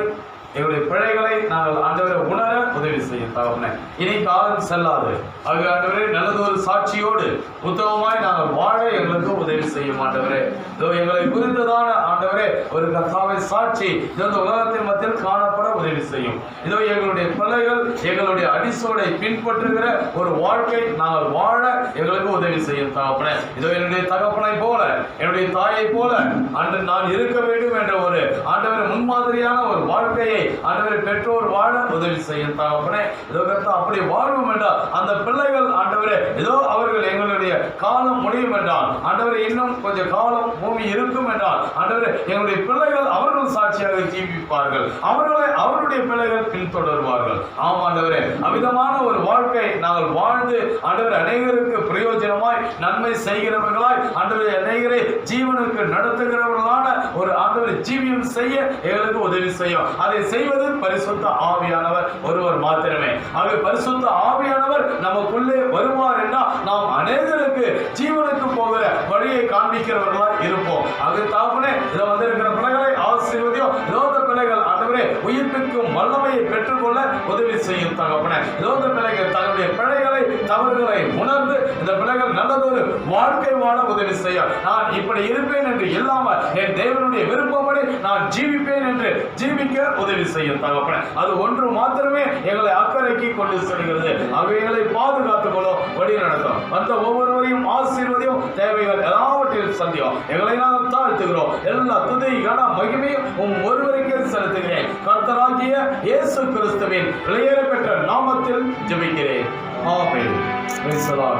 எங்களுடைய பிழைகளை நாங்கள் ஆண்டவரை உணர உதவி செய்யும் தகவனே. இனி காலம் செல்லாது ஆகிய ஆண்டவரே, நல்லதொரு சாட்சியோடு உத்தமமாய் நாங்கள் வாழ எங்களுக்கு உதவி செய்யும் ஆண்டவரே. இதோ எங்களை குறித்ததான ஆண்டவரே ஒரு கர்த்தாவை சாட்சி இந்த உலகத்தின் மத்தியில் காணப்பட உதவி செய்யும். இதோ எங்களுடைய பிள்ளைகள் எங்களுடைய அடிசோடை பின்பற்றுகிற ஒரு வாழ்க்கை நாங்கள் வாழ எங்களுக்கு உதவி செய்யும் தகப்பனே. இதோ என்னுடைய தகப்பனை போல என்னுடைய தாயை போல அன்று நான் இருக்க வேண்டும் என்ற ஒரு ஆண்டவரை முன்மாதிரியான ஒரு வாழ்க்கையை ஆண்டவரை பெற்றோர் வாழ உதவி செய்யும் தகப்பனே. இதோ கர்த்தா அப்படி வாழ்வோம் என்றால் அந்த பிள்ளைகள் ஆண்டவரே ஏதோ அவர்கள் எங்களுடைய காலம் முடியும் என்றால் ஆண்டவரை இன்னும் கொஞ்சம் காலம் பூமி இருக்கும் என்றால் ஆண்டவரே எங்களுடைய பிள்ளைகள் அவர்கள் சாட்சியாக ஜீவிப்பார்கள். அவர்களை அவருடைய பிள்ளைகள் பின்தொடர்வார்கள். ஆமாண்டவரே, அவ்விதமான ஒரு வாழ்க்கை நாங்கள் வாழ்ந்து ஆண்டவர் அநேகருக்கு பிரயோஜனமாய் நன்மை செய்கிறவர்களாய் ஆண்டவரை அநேகரை ஜீவனுக்கு நடத்துகிறவர்களான ஒரு ஆண்டவர் ஜீவியம் செய்ய எங்களுக்கு உதவி செய்யும். அதை செய்வது பரிசுத்த ஆவியானவர் ஒருவர் மாத்திரமே. ஆகவே பரிசுத்த ஆவியானவர் நமக்குள்ளே வருவார் என்றால் நாம் அநேகருக்கு ஜீவனுக்கு போகிற வழியை காண்பிக்கிறவர்களாய் இருப்போம். அது தாப்பனே இதை வந்திருக்கிற பிள்ளைகளை ஆசீர்வதியும். இதோத பிள்ளைகள் ஆண்டவரே உயிர்ப்பிக்கும் வல்லமையை பெற்றுக்கொள்ள உதவி செய்யும் தகப்பனே. இதோத பிள்ளைகள் தங்களுடைய பிழைகளை தவறுகளை உணர்ந்து இந்த பிள்ளைகள் நல்லதொரு வாழ்க்கை வாழ உதவி செய்யும். நான் இப்படி இருப்பேன் என்று இல்லாமல் என் தேவனுடைய விருப்பப்படி நான் ஜீவிப்பேன் என்று ஜீவிக்க உதவி செய்யும் தகப்பனே. அது ஒன்று மாத்திரமே எங்களை அக்கறைக்கு கொண்டு செல்கிறது. அவைகளை பாதுகாத்துக் கொள்ளும், வழி நடத்தும். வந்த ஒவ்வொருவரையும் ஆசீர்வதியும், தேவைகள் எல்லாவற்றையும் சந்தியும். எங்களை நாம் தாழ்த்துகிறோம். எல்லா துதி கன மகிமையும் ஒருவருக்கே செலுத்துகிறேன். கர்த்தராகிய இயேசு கிறிஸ்துவின் வெளியேற பெற்ற நாமத்தில் ஜெபிக்கிறேன். ஆமென்.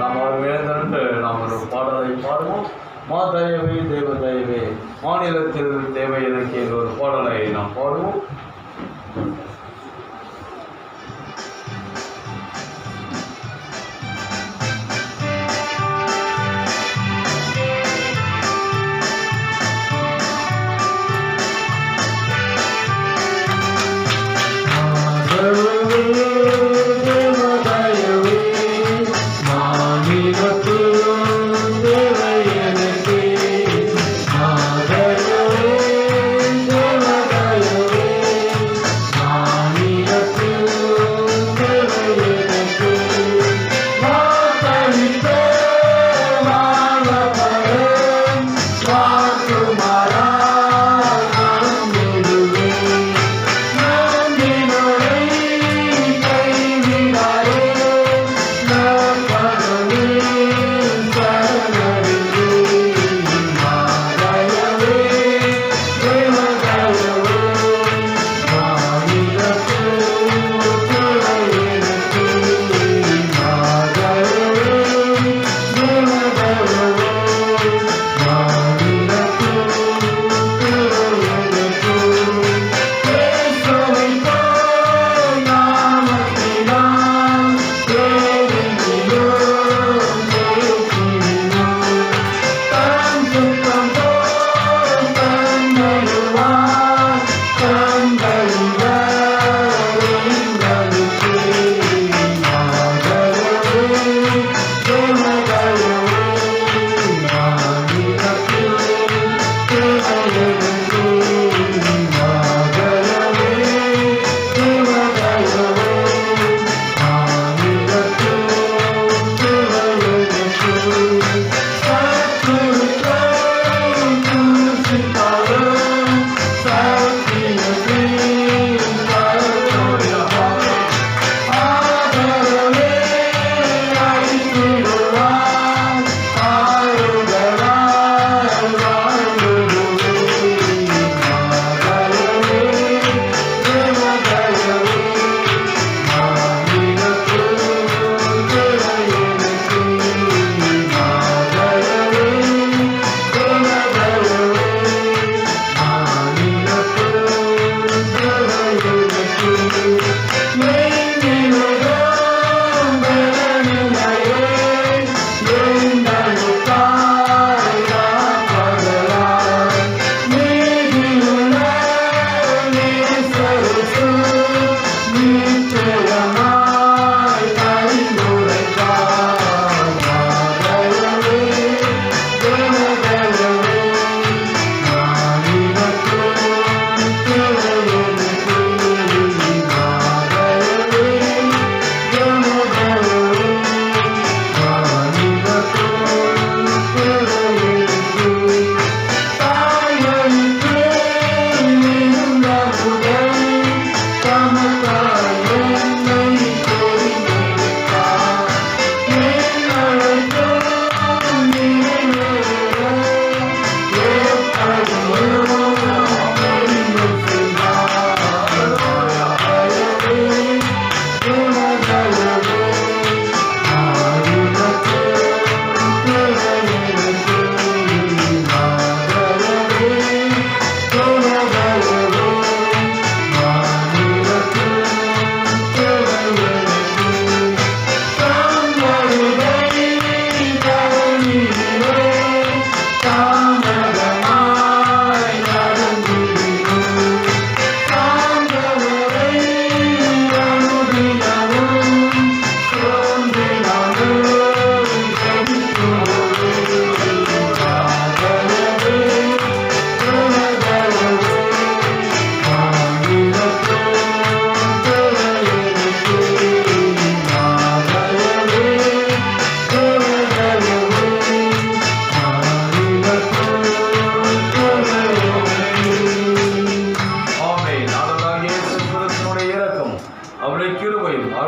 நாம் எழுந்திருந்து நாம் ஒரு பாடலை பாடுவோம். மாதயவே தேவ தயவே மாநிலத்தில் தேவை எனக்கு என்ற ஒரு பாடலை நாம் பாடுவோம். Amen.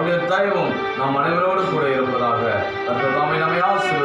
அவருடைய தயவும் நம் அனைவரோடு கூட இருப்பதாக. கர்த்தர் தாமே நம்மை ஆசீர்வதிப்பாராக.